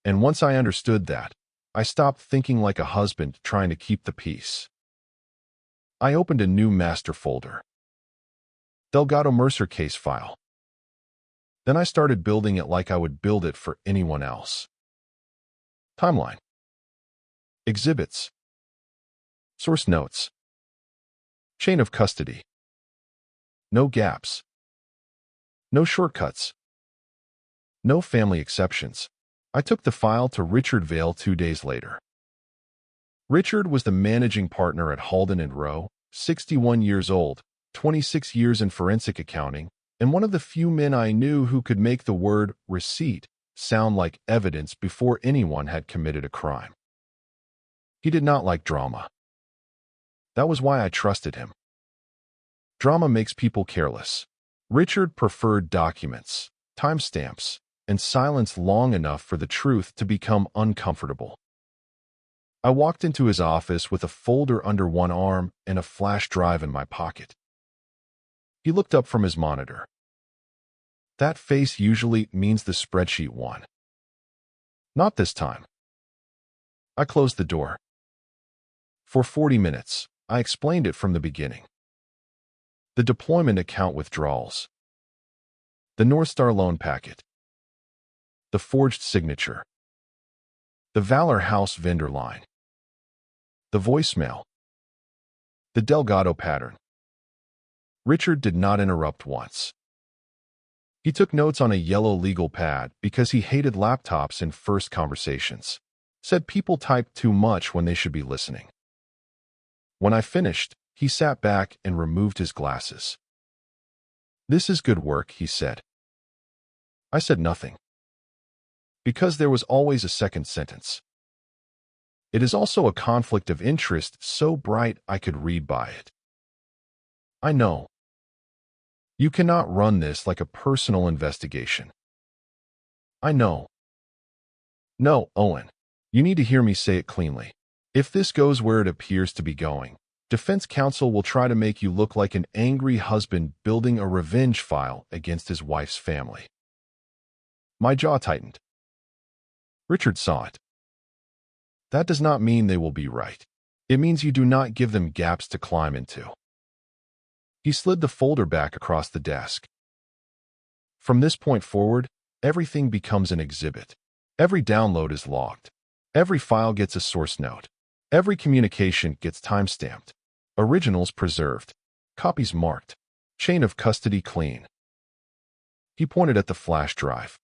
And once I understood that, I stopped thinking like a husband trying to keep the peace. I opened a new master folder. Delgado Mercer case file. Then I started building it like I would build it for anyone else. Timeline. Exhibits. Source notes. Chain of custody. No gaps. No shortcuts. No family exceptions. I took the file to Richard Vale 2 days later. Richard was the managing partner at Halden & Rowe, 61 years old, 26 years in forensic accounting, and one of the few men I knew who could make the word receipt sound like evidence before anyone had committed a crime. He did not like drama. That was why I trusted him. Drama makes people careless. Richard preferred documents, timestamps, and silence long enough for the truth to become uncomfortable. I walked into his office with a folder under one arm and a flash drive in my pocket. He looked up from his monitor. That face usually means the spreadsheet won. Not this time. I closed the door. For 40 minutes, I explained it from the beginning. The deployment account withdrawals. The North Star loan packet. The forged signature. The Valor House vendor line. The voicemail. The Delgado pattern. Richard did not interrupt once. He took notes on a yellow legal pad because he hated laptops in first conversations. Said people type too much when they should be listening. When I finished, he sat back and removed his glasses. "This is good work," he said. I said nothing. Because there was always a second sentence. It is also a conflict of interest so bright I could read by it. I know. You cannot run this like a personal investigation. I know. No, Owen. You need to hear me say it cleanly. If this goes where it appears to be going, defense counsel will try to make you look like an angry husband building a revenge file against his wife's family. My jaw tightened. Richard saw it. That does not mean they will be right. It means you do not give them gaps to climb into. He slid the folder back across the desk. From this point forward, everything becomes an exhibit. Every download is logged. Every file gets a source note. Every communication gets timestamped. Originals preserved. Copies marked. Chain of custody clean. He pointed at the flash drive.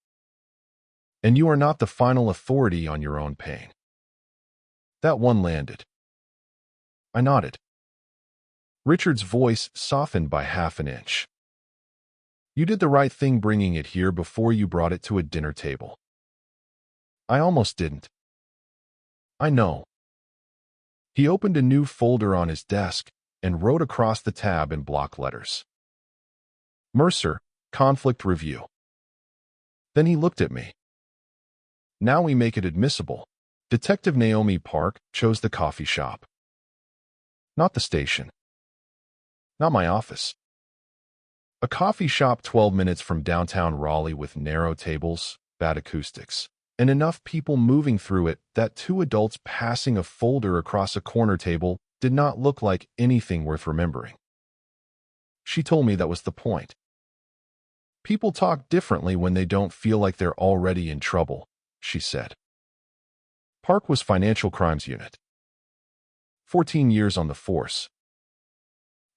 And you are not the final authority on your own pain. That one landed. I nodded. Richard's voice softened by half an inch. You did the right thing bringing it here before you brought it to a dinner table. I almost didn't. I know. He opened a new folder on his desk and wrote across the tab in block letters. Mercer, conflict review. Then he looked at me. Now we make it admissible. Detective Naomi Park chose the coffee shop. Not the station. Not my office. A coffee shop 12 minutes from downtown Raleigh with narrow tables, bad acoustics, and enough people moving through it that two adults passing a folder across a corner table did not look like anything worth remembering. She told me that was the point. People talk differently when they don't feel like they're already in trouble, she said. Park was Financial Crimes Unit. 14 years on the force.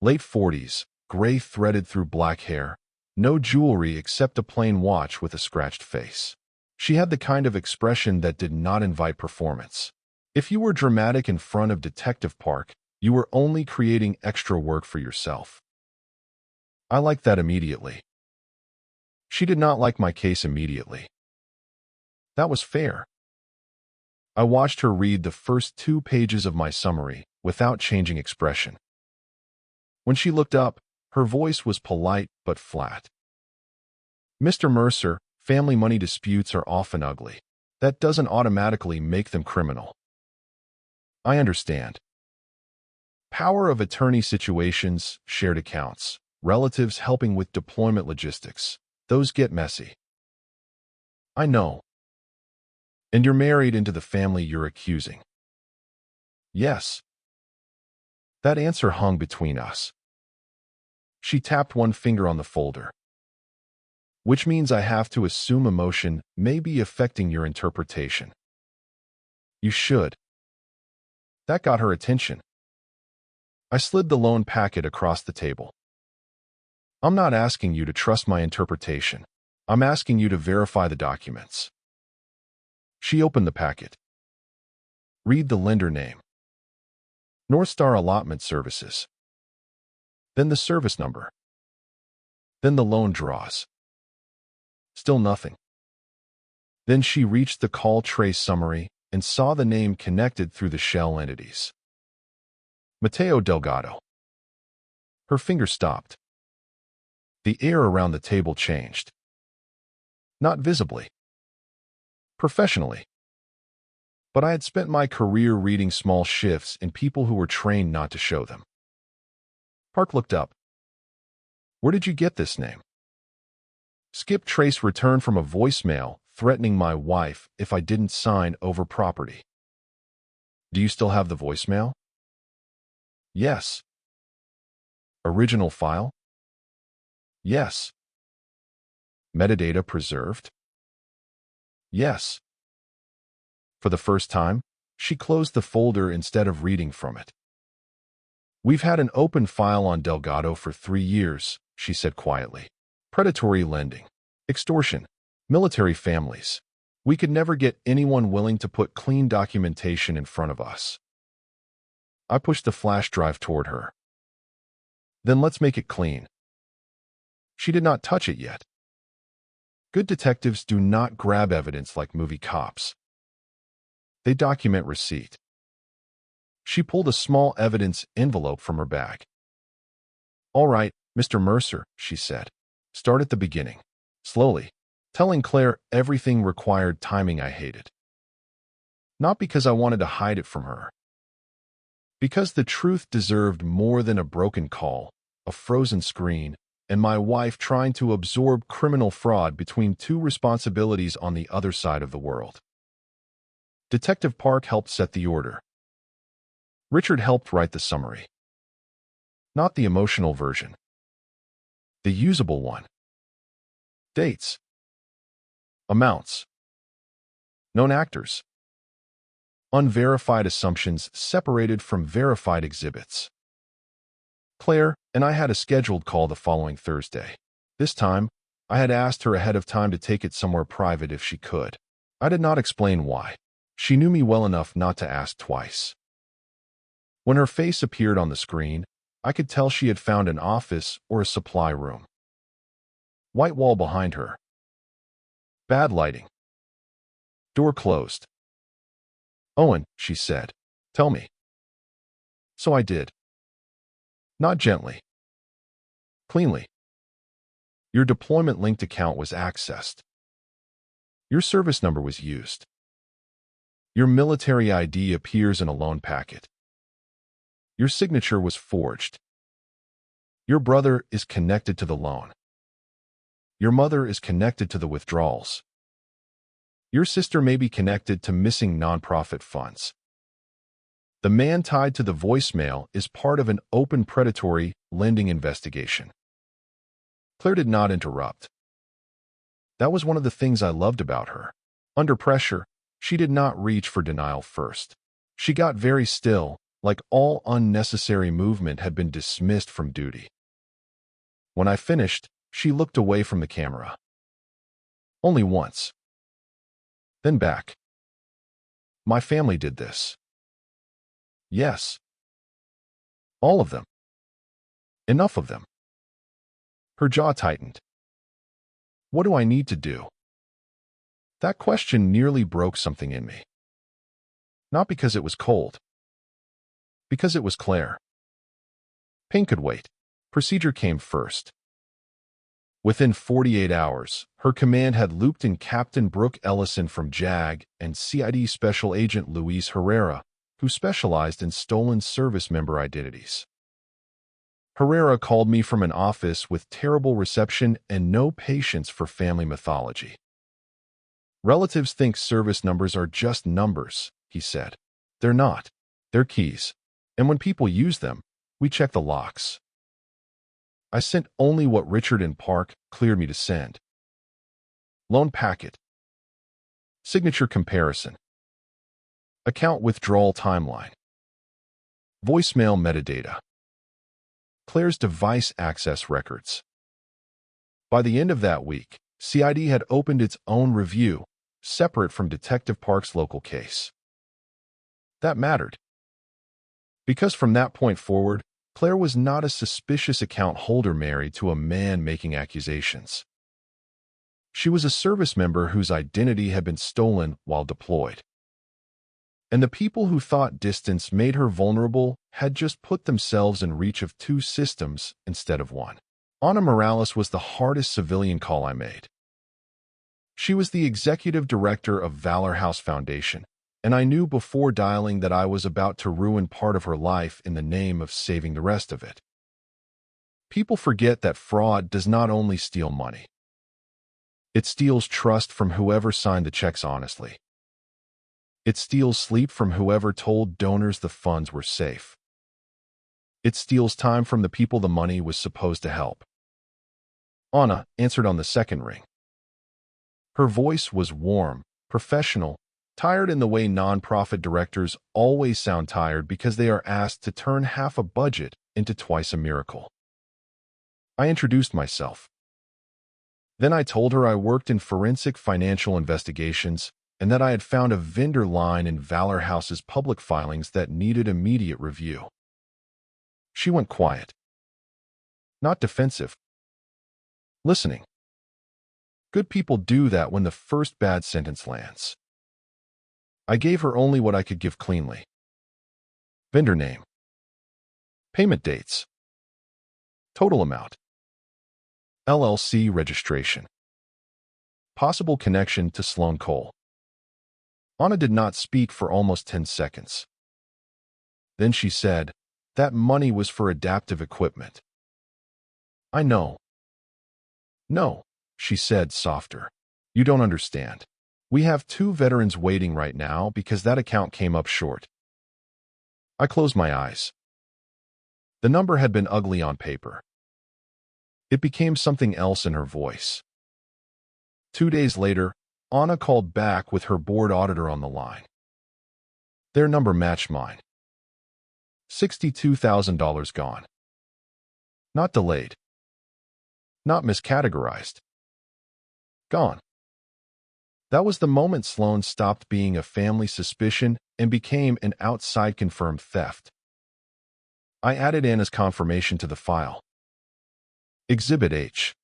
Late 40s, gray threaded through black hair, no jewelry except a plain watch with a scratched face. She had the kind of expression that did not invite performance. If you were dramatic in front of Detective Park, you were only creating extra work for yourself. I liked that immediately. She did not like my case immediately. That was fair. I watched her read the first 2 pages of my summary without changing expression. When she looked up, her voice was polite but flat. Mr. Mercer, family money disputes are often ugly. That doesn't automatically make them criminal. I understand. Power of attorney situations, shared accounts, relatives helping with deployment logistics. Those get messy. I know. And you're married into the family you're accusing. Yes. That answer hung between us. She tapped one finger on the folder. Which means I have to assume emotion may be affecting your interpretation. You should. That got her attention. I slid the loan packet across the table. I'm not asking you to trust my interpretation. I'm asking you to verify the documents. She opened the packet. Read the lender name. North Star Allotment Services. Then the service number. Then the loan draws. Still nothing. Then she reached the call trace summary and saw the name connected through the shell entities. Mateo Delgado. Her finger stopped. The air around the table changed. Not visibly. Professionally. But I had spent my career reading small shifts in people who were trained not to show them. Park looked up. Where did you get this name? Skip Trace returned from a voicemail threatening my wife if I didn't sign over property. Do you still have the voicemail? Yes. Original file? Yes. Metadata preserved? Yes. For the first time, she closed the folder instead of reading from it. We've had an open file on Delgado for 3 years, she said quietly. Predatory lending, extortion, military families. We could never get anyone willing to put clean documentation in front of us. I pushed the flash drive toward her. Then let's make it clean. She did not touch it yet. Good detectives do not grab evidence like movie cops. They document receipt. She pulled a small evidence envelope from her bag. All right, Mr. Mercer, she said. Start at the beginning. Slowly, telling Claire everything required timing I hated. Not because I wanted to hide it from her. Because the truth deserved more than a broken call, a frozen screen, and my wife trying to absorb criminal fraud between 2 responsibilities on the other side of the world. Detective Park helped set the order. Richard helped write the summary. Not the emotional version. The usable one. Dates. Amounts. Known actors. Unverified assumptions separated from verified exhibits. Claire and I had a scheduled call the following Thursday. This time, I had asked her ahead of time to take it somewhere private if she could. I did not explain why. She knew me well enough not to ask twice. When her face appeared on the screen, I could tell she had found an office or a supply room. White wall behind her. Bad lighting. Door closed. Owen, she said, tell me. So I did. Not gently. Cleanly. Your deployment-linked account was accessed. Your service number was used. Your military ID appears in a loan packet. Your signature was forged. Your brother is connected to the loan. Your mother is connected to the withdrawals. Your sister may be connected to missing nonprofit funds. The man tied to the voicemail is part of an open predatory lending investigation. Claire did not interrupt. That was one of the things I loved about her. Under pressure, she did not reach for denial first. She got very still, like all unnecessary movement had been dismissed from duty. When I finished, she looked away from the camera. Only once. Then back. My family did this. Yes. All of them. Enough of them. Her jaw tightened. What do I need to do? That question nearly broke something in me. Not because it was cold. Because it was Claire. Pain could wait. Procedure came first. Within 48 hours, her command had looped in Captain Brooke Ellison from JAG and CID Special Agent Luis Herrera, who specialized in stolen service member identities. Herrera called me from an office with terrible reception and no patience for family mythology. Relatives think service numbers are just numbers, he said. They're not. They're keys. And when people use them, we check the locks. I sent only what Richard and Park cleared me to send. Loan packet. Signature comparison. Account withdrawal timeline. Voicemail metadata. Claire's device access records. By the end of that week, CID had opened its own review, separate from Detective Park's local case. That mattered. Because from that point forward, Claire was not a suspicious account holder married to a man making accusations. She was a service member whose identity had been stolen while deployed. And the people who thought distance made her vulnerable had just put themselves in reach of two systems instead of one. Ana Morales was the hardest civilian call I made. She was the executive director of Valor House Foundation, and I knew before dialing that I was about to ruin part of her life in the name of saving the rest of it. People forget that fraud does not only steal money. It steals trust from whoever signed the checks honestly. It steals sleep from whoever told donors the funds were safe. It steals time from the people the money was supposed to help. Ana answered on the second ring. Her voice was warm, professional, tired in the way nonprofit directors always sound tired because they are asked to turn half a budget into twice a miracle. I introduced myself. Then I told her I worked in forensic financial investigations and that I had found a vendor line in Valor House's public filings that needed immediate review. She went quiet. Not defensive. Listening. Good people do that when the first bad sentence lands. I gave her only what I could give cleanly. Vendor name. Payment dates. Total amount. LLC registration. Possible connection to Sloan Cole. Ana did not speak for almost 10 seconds. Then she said, "That money was for adaptive equipment." "I know." "No," she said softer. "You don't understand. We have 2 veterans waiting right now because that account came up short." I closed my eyes. The number had been ugly on paper. It became something else in her voice. 2 days later, Ana called back with her board auditor on the line. Their number matched mine. $62,000 gone. Not delayed. Not miscategorized. Gone. That was the moment Sloan stopped being a family suspicion and became an outside confirmed theft. I added Anna's confirmation to the file. Exhibit H.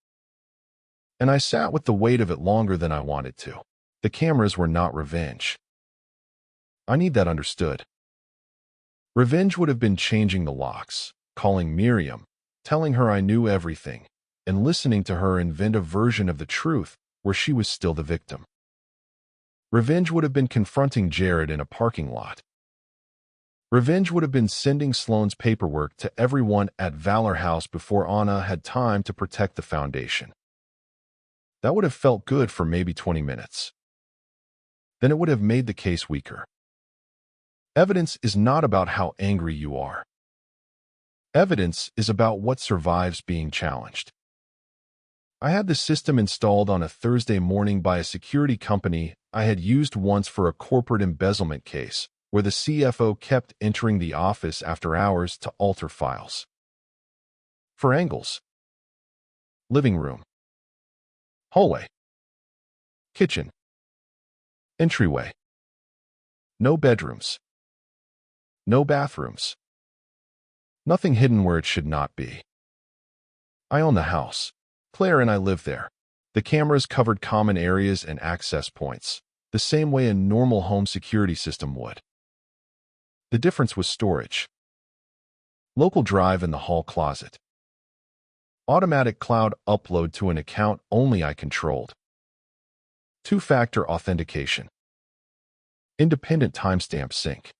And I sat with the weight of it longer than I wanted to. The cameras were not revenge. I need that understood. Revenge would have been changing the locks, calling Miriam, telling her I knew everything, and listening to her invent a version of the truth where she was still the victim. Revenge would have been confronting Jared in a parking lot. Revenge would have been sending Sloan's paperwork to everyone at Valor House before Ana had time to protect the foundation. That would have felt good for maybe 20 minutes. Then it would have made the case weaker. Evidence is not about how angry you are. Evidence is about what survives being challenged. I had the system installed on a Thursday morning by a security company I had used once for a corporate embezzlement case, where the CFO kept entering the office after hours to alter files. For angles. Living room. Hallway. Kitchen. Entryway. No bedrooms. No bathrooms. Nothing hidden where it should not be. I own the house. Claire and I live there. The cameras covered common areas and access points, the same way a normal home security system would. The difference was storage. Local drive in the hall closet. Automatic cloud upload to an account only I controlled. 2-factor authentication. Independent timestamp sync.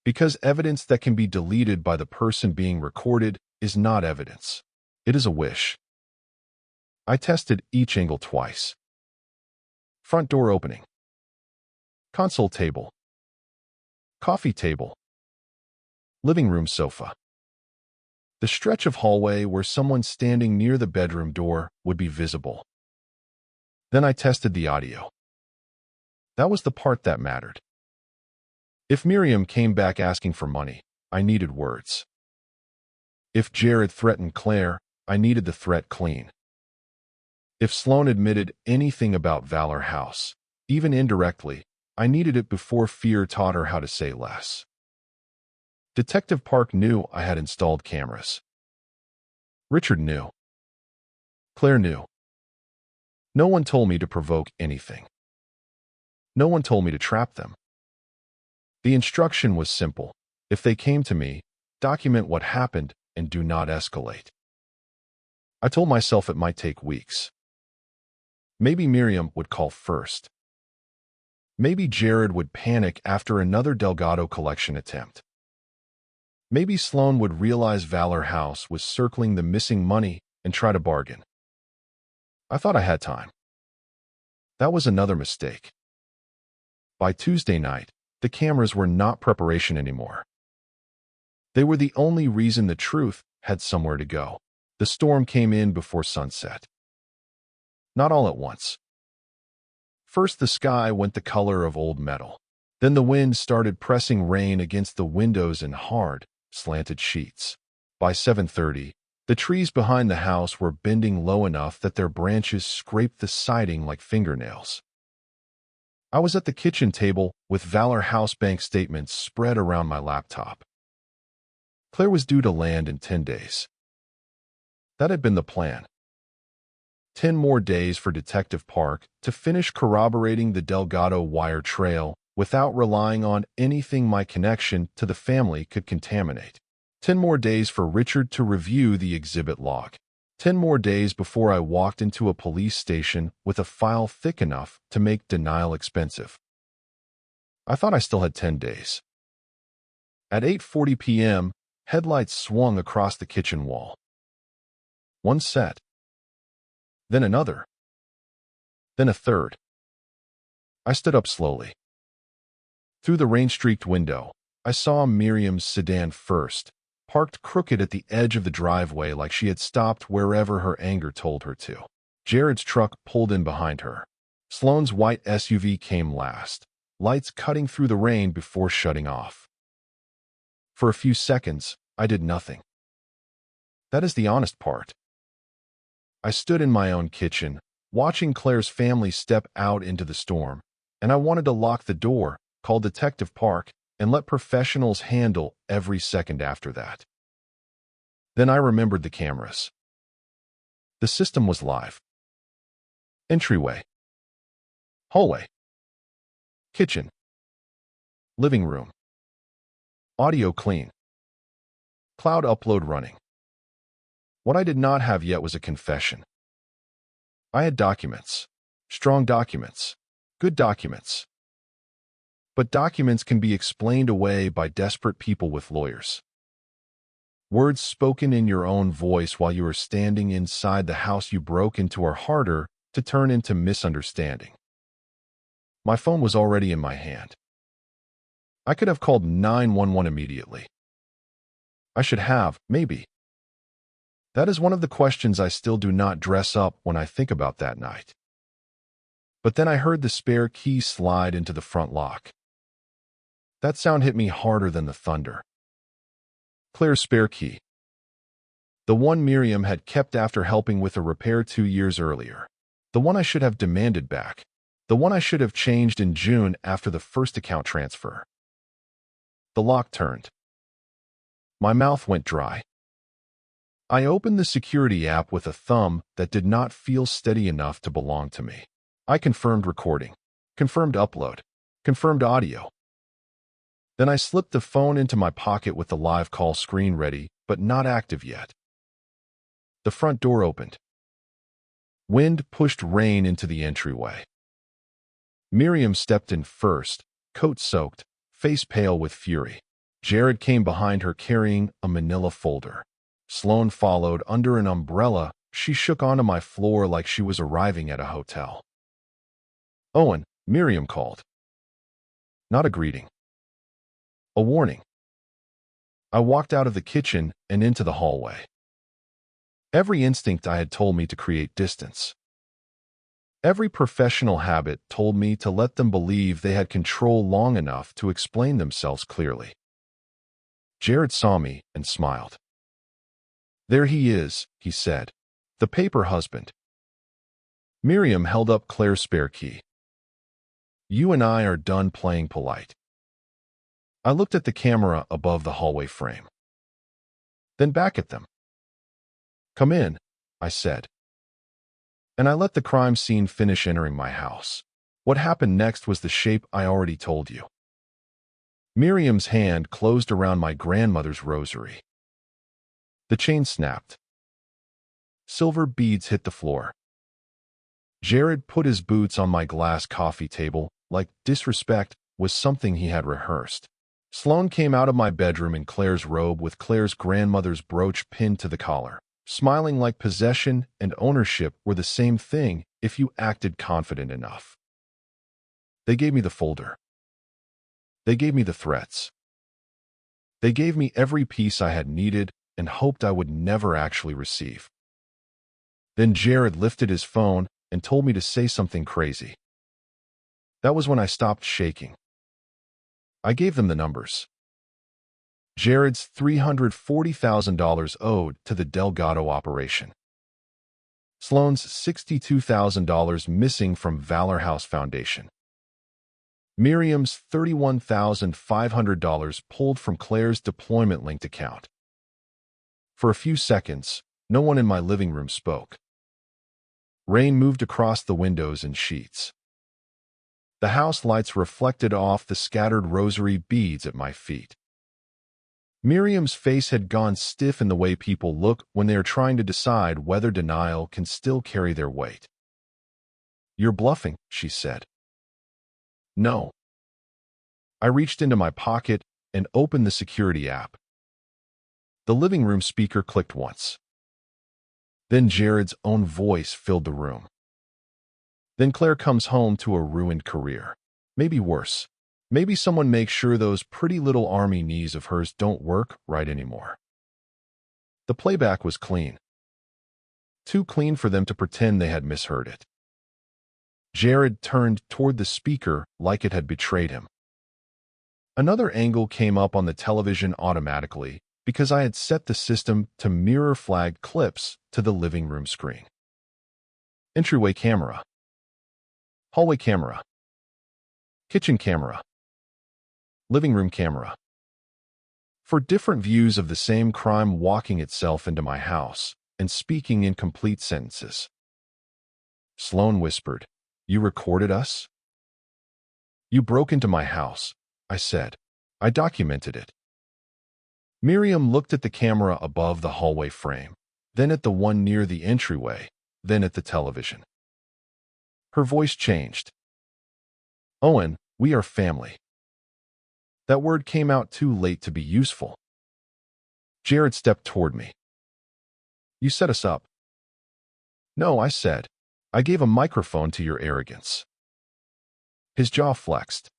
Because evidence that can be deleted by the person being recorded is not evidence. It is a wish. I tested each angle twice. Front door opening. Console table. Coffee table. Living room sofa. The stretch of hallway where someone standing near the bedroom door would be visible. Then I tested the audio. That was the part that mattered. If Miriam came back asking for money, I needed words. If Jared threatened Claire, I needed the threat clean. If Sloan admitted anything about Valor House, even indirectly, I needed it before fear taught her how to say less. Detective Park knew I had installed cameras. Richard knew. Claire knew. No one told me to provoke anything. No one told me to trap them. The instruction was simple. If they came to me, document what happened and do not escalate. I told myself it might take weeks. Maybe Miriam would call first. Maybe Jared would panic after another Delgado collection attempt. Maybe Sloan would realize Valor House was circling the missing money and try to bargain. I thought I had time. That was another mistake. By Tuesday night, the cameras were not preparation anymore. They were the only reason the truth had somewhere to go. The storm came in before sunset. Not all at once. First, the sky went the color of old metal. Then the wind started pressing rain against the windows in hard, slanted sheets. By 7:30, the trees behind the house were bending low enough that their branches scraped the siding like fingernails. I was at the kitchen table with Valor House bank statements spread around my laptop. Claire was due to land in 10 days. That had been the plan. 10 more days for Detective Park to finish corroborating the Delgado wire trail without relying on anything my connection to the family could contaminate. 10 more days for Richard to review the exhibit log. 10 more days before I walked into a police station with a file thick enough to make denial expensive. I thought I still had 10 days. At 8:40 p.m., headlights swung across the kitchen wall. One set. Then another. Then a third. I stood up slowly. Through the rain-streaked window, I saw Miriam's sedan first, parked crooked at the edge of the driveway like she had stopped wherever her anger told her to. Jared's truck pulled in behind her. Sloane's white SUV came last, lights cutting through the rain before shutting off. For a few seconds, I did nothing. That is the honest part. I stood in my own kitchen, watching Claire's family step out into the storm, and I wanted to lock the door, call Detective Park, and let professionals handle every second after that. Then I remembered the cameras. The system was live. Entryway. Hallway. Kitchen. Living room. Audio clean. Cloud upload running. What I did not have yet was a confession. I had documents. Strong documents. Good documents. But documents can be explained away by desperate people with lawyers. Words spoken in your own voice while you are standing inside the house you broke into are harder to turn into misunderstanding. My phone was already in my hand. I could have called 911 immediately. I should have, maybe. That is one of the questions I still do not dress up when I think about that night. But then I heard the spare key slide into the front lock. That sound hit me harder than the thunder. Claire's spare key. The one Miriam had kept after helping with a repair 2 years earlier. The one I should have demanded back. The one I should have changed in June after the first account transfer. The lock turned. My mouth went dry. I opened the security app with a thumb that did not feel steady enough to belong to me. I confirmed recording, confirmed upload, confirmed audio. Then I slipped the phone into my pocket with the live call screen ready, but not active yet. The front door opened. Wind pushed rain into the entryway. Miriam stepped in first, coat soaked, face pale with fury. Jared came behind her carrying a manila folder. Sloan followed under an umbrella. She shook onto my floor like she was arriving at a hotel. Owen, Miriam called. Not a greeting. A warning. I walked out of the kitchen and into the hallway. Every instinct I had told me to create distance. Every professional habit told me to let them believe they had control long enough to explain themselves clearly. Jared saw me and smiled. There he is, he said. The paper husband. Miriam held up Claire's spare key. You and I are done playing polite. I looked at the camera above the hallway frame, then back at them. "Come in," I said. And I let the crime scene finish entering my house. What happened next was the shape I already told you. Miriam's hand closed around my grandmother's rosary. The chain snapped. Silver beads hit the floor. Jared put his boots on my glass coffee table, like disrespect was something he had rehearsed. Sloane came out of my bedroom in Claire's robe with Claire's grandmother's brooch pinned to the collar, smiling like possession and ownership were the same thing if you acted confident enough. They gave me the folder. They gave me the threats. They gave me every piece I had needed and hoped I would never actually receive. Then Jared lifted his phone and told me to say something crazy. That was when I stopped shaking. I gave them the numbers. Jared's $340,000 owed to the Delgado operation. Sloane's $62,000 missing from Valor House Foundation. Miriam's $31,500 pulled from Claire's deployment-linked account. For a few seconds, no one in my living room spoke. Rain moved across the windows in sheets. The house lights reflected off the scattered rosary beads at my feet. Miriam's face had gone stiff in the way people look when they are trying to decide whether denial can still carry their weight. "You're bluffing," she said. "No." I reached into my pocket and opened the security app. The living room speaker clicked once. Then Jared's own voice filled the room. Then Claire comes home to a ruined career. Maybe worse. Maybe someone makes sure those pretty little army knees of hers don't work right anymore. The playback was clean. Too clean for them to pretend they had misheard it. Jared turned toward the speaker like it had betrayed him. Another angle came up on the television automatically because I had set the system to mirror flagged clips to the living room screen. Entryway camera. Hallway camera. Kitchen camera. Living room camera. For different views of the same crime walking itself into my house and speaking in complete sentences. Sloane whispered, "You recorded us?" "You broke into my house," I said. "I documented it." Miriam looked at the camera above the hallway frame, then at the one near the entryway, then at the television. Her voice changed. "Owen, we are family." That word came out too late to be useful. Jared stepped toward me. "You set us up." "No," I said. "I gave a microphone to your arrogance." His jaw flexed.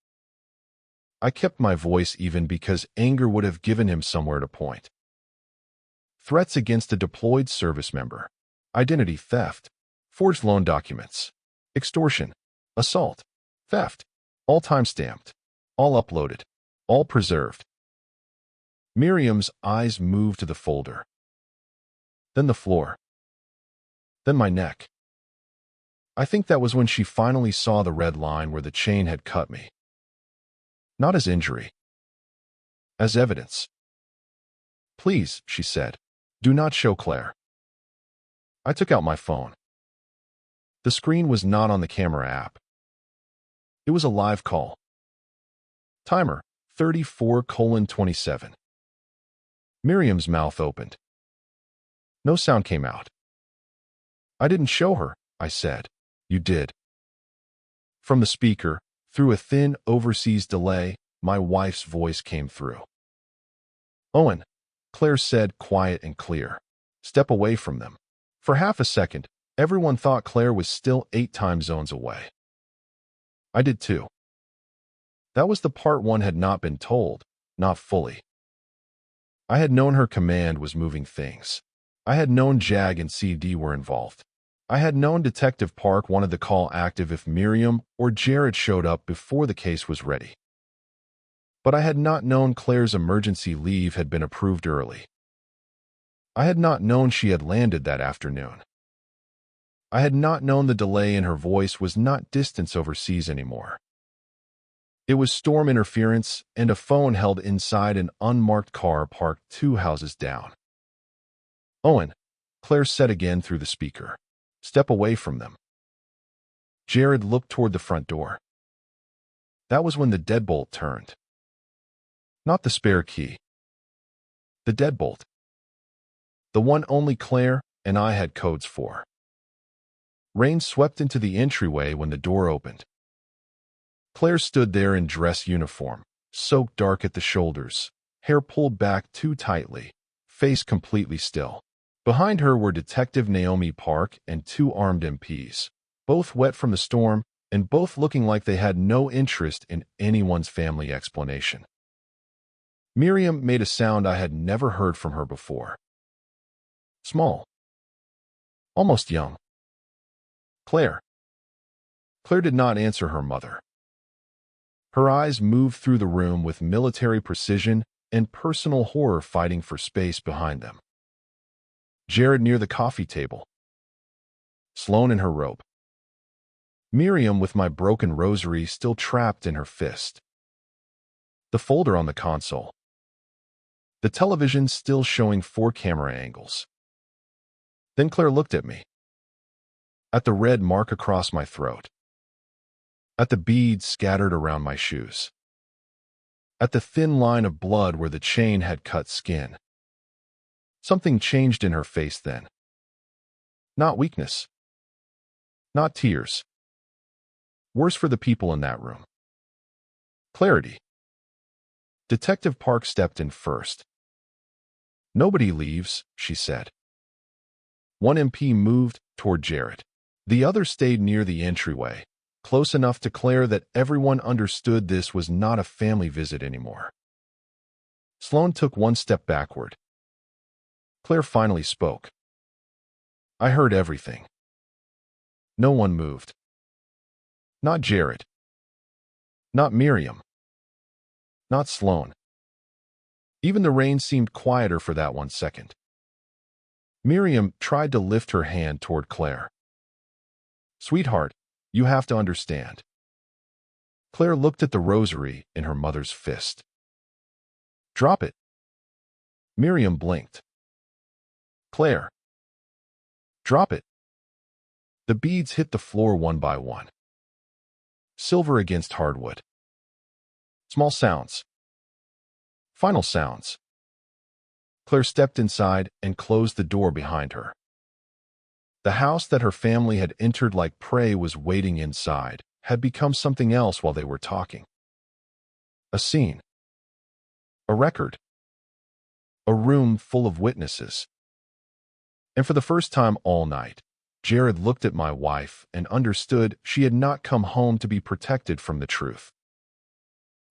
I kept my voice even because anger would have given him somewhere to point. Threats against a deployed service member, identity theft, forged loan documents, extortion, assault, theft, all time-stamped, all uploaded, all preserved. Miriam's eyes moved to the folder. Then the floor. Then my neck. I think that was when she finally saw the red line where the chain had cut me. Not as injury. As evidence. "Please," she said, "do not show Claire." I took out my phone. The screen was not on the camera app. It was a live call. Timer, 34:27. Miriam's mouth opened. No sound came out. "I didn't show her," I said. "You did." From the speaker, through a thin overseas delay, my wife's voice came through. "Owen," Claire said, quiet and clear. "Step away from them." For half a second, everyone thought Claire was still 8 time zones away. I did too. That was the part one had not been told, not fully. I had known her command was moving things. I had known JAG and CD were involved. I had known Detective Park wanted the call active if Miriam or Jared showed up before the case was ready. But I had not known Claire's emergency leave had been approved early. I had not known she had landed that afternoon. I had not known the delay in her voice was not distance overseas anymore. It was storm interference and a phone held inside an unmarked car parked 2 houses down. "Owen," Claire said again through the speaker. "Step away from them." Jared looked toward the front door. That was when the deadbolt turned. Not the spare key. The deadbolt. The one only Claire and I had codes for. Rain swept into the entryway when the door opened. Claire stood there in dress uniform, soaked dark at the shoulders, hair pulled back too tightly, face completely still. Behind her were Detective Naomi Park and 2 armed MPs, both wet from the storm and both looking like they had no interest in anyone's family explanation. Miriam made a sound I had never heard from her before. Small. Almost young. Claire. Claire did not answer her mother. Her eyes moved through the room with military precision and personal horror fighting for space behind them. Jared near the coffee table. Sloane in her robe. Miriam with my broken rosary still trapped in her fist. The folder on the console. The television still showing 4 camera angles. Then Claire looked at me. At the red mark across my throat. At the beads scattered around my shoes. At the thin line of blood where the chain had cut skin. Something changed in her face then. Not weakness. Not tears. Worse for the people in that room. Clarity. Detective Park stepped in first. "Nobody leaves," she said. One MP moved toward Jared. The other stayed near the entryway, close enough to Claire that everyone understood this was not a family visit anymore. Sloane took 1 step backward. Claire finally spoke. "I heard everything." No one moved. Not Jared. Not Miriam. Not Sloane. Even the rain seemed quieter for that 1 second. Miriam tried to lift her hand toward Claire. "Sweetheart, you have to understand." Claire looked at the rosary in her mother's fist. "Drop it." Miriam blinked. "Claire." "Drop it." The beads hit the floor one by one. Silver against hardwood. Small sounds. Final sounds. Claire stepped inside and closed the door behind her. The house that her family had entered like prey was waiting inside, had become something else while they were talking. A scene. A record. A room full of witnesses. And for the first time all night, Jared looked at my wife and understood she had not come home to be protected from the truth.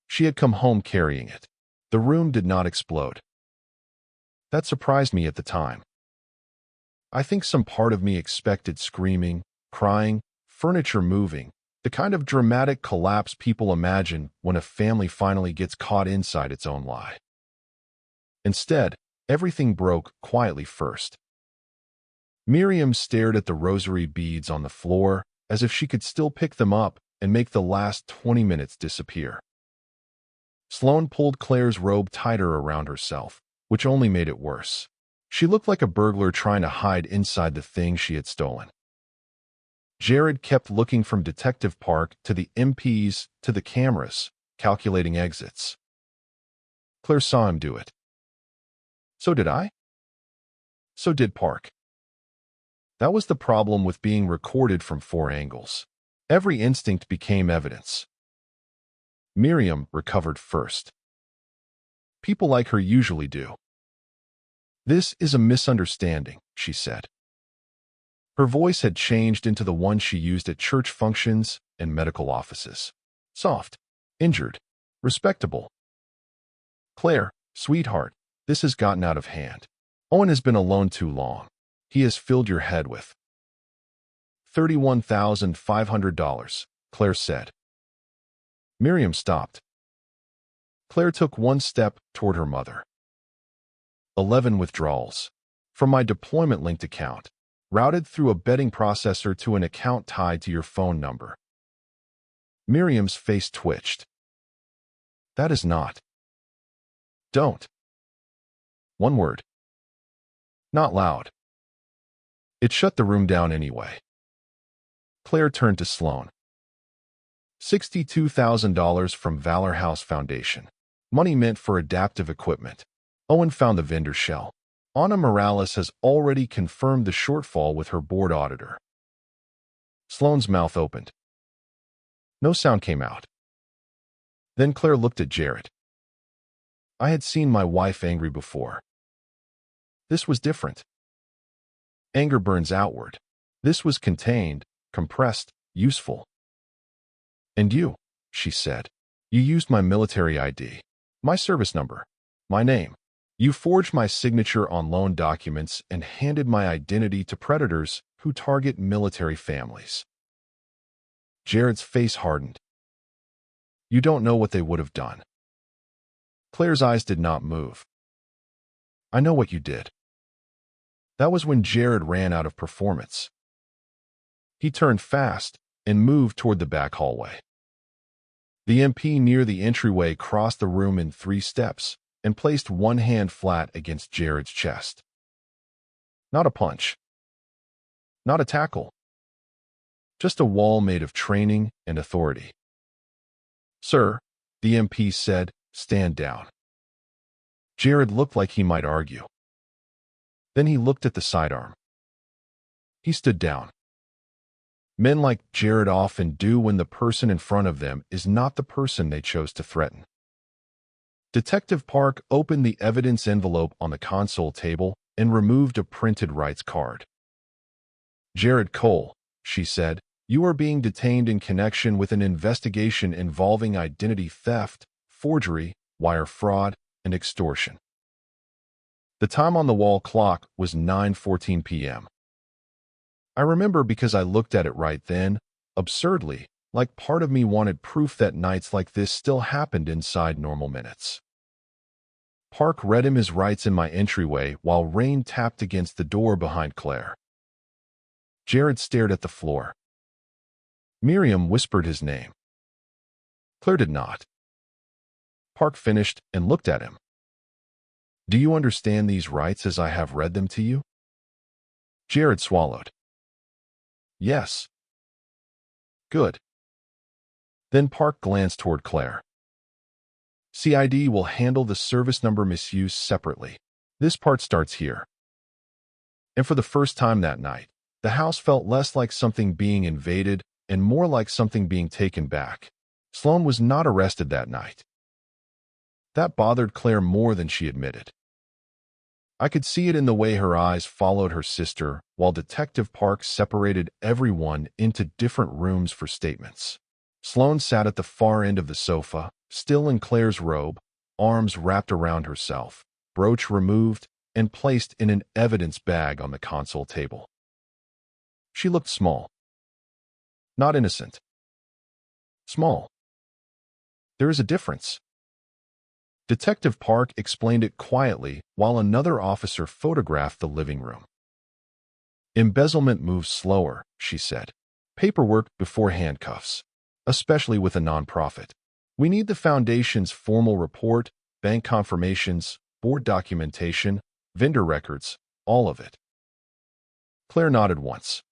She had come home carrying it. The room did not explode. That surprised me at the time. I think some part of me expected screaming, crying, furniture moving, the kind of dramatic collapse people imagine when a family finally gets caught inside its own lie. Instead, everything broke quietly first. Miriam stared at the rosary beads on the floor as if she could still pick them up and make the last 20 minutes disappear. Sloane pulled Claire's robe tighter around herself, which only made it worse. She looked like a burglar trying to hide inside the thing she had stolen. Jared kept looking from Detective Park to the MPs to the cameras, calculating exits. Claire saw him do it. So did I. So did Park. That was the problem with being recorded from 4 angles. Every instinct became evidence. Miriam recovered first. People like her usually do. "This is a misunderstanding," she said. Her voice had changed into the one she used at church functions and medical offices. Soft, injured, respectable. "Claire, sweetheart, this has gotten out of hand. Owen has been alone too long. He has filled your head with $31,500, Claire said. Miriam stopped. Claire took 1 step toward her mother. 11 withdrawals. From my deployment-linked account, routed through a betting processor to an account tied to your phone number. Miriam's face twitched. That is not. Don't. One word. Not loud. It shut the room down anyway. Claire turned to Sloan. $62,000 from Valor House Foundation. Money meant for adaptive equipment. Owen found the vendor shell. Ana Morales has already confirmed the shortfall with her board auditor. Sloane's mouth opened. No sound came out. Then Claire looked at Jared. I had seen my wife angry before. This was different. Anger burns outward. This was contained, compressed, useful. And you, she said. You used my military ID, my service number, my name. You forged my signature on loan documents and handed my identity to predators who target military families. Jared's face hardened. You don't know what they would have done. Claire's eyes did not move. I know what you did. That was when Jared ran out of performance. He turned fast and moved toward the back hallway. The MP near the entryway crossed the room in 3 steps and placed one hand flat against Jared's chest. Not a punch. Not a tackle. Just a wall made of training and authority. Sir, the MP said, stand down. Jared looked like he might argue. Then he looked at the sidearm. He stood down. Men like Jared often do when the person in front of them is not the person they chose to threaten. Detective Park opened the evidence envelope on the console table and removed a printed rights card. Jared Cole, she said, you are being detained in connection with an investigation involving identity theft, forgery, wire fraud, and extortion. The time on the wall clock was 9:14 p.m. I remember because I looked at it right then, absurdly, like part of me wanted proof that nights like this still happened inside normal minutes. Park read him his rights in my entryway while rain tapped against the door behind Claire. Jared stared at the floor. Miriam whispered his name. Claire did not. Park finished and looked at him. Do you understand these rights as I have read them to you? Jared swallowed. Yes. Good. Then Park glanced toward Claire. CID will handle the service number misuse separately. This part starts here. And for the first time that night, the house felt less like something being invaded and more like something being taken back. Sloan was not arrested that night. That bothered Claire more than she admitted. I could see it in the way her eyes followed her sister while Detective Park separated everyone into different rooms for statements. Sloan sat at the far end of the sofa, still in Claire's robe, arms wrapped around herself, brooch removed and placed in an evidence bag on the console table. She looked small. Not innocent. Small. There is a difference. Detective Park explained it quietly while another officer photographed the living room. Embezzlement moves slower, she said. Paperwork before handcuffs, especially with a nonprofit. We need the foundation's formal report, bank confirmations, board documentation, vendor records, all of it. Claire nodded once.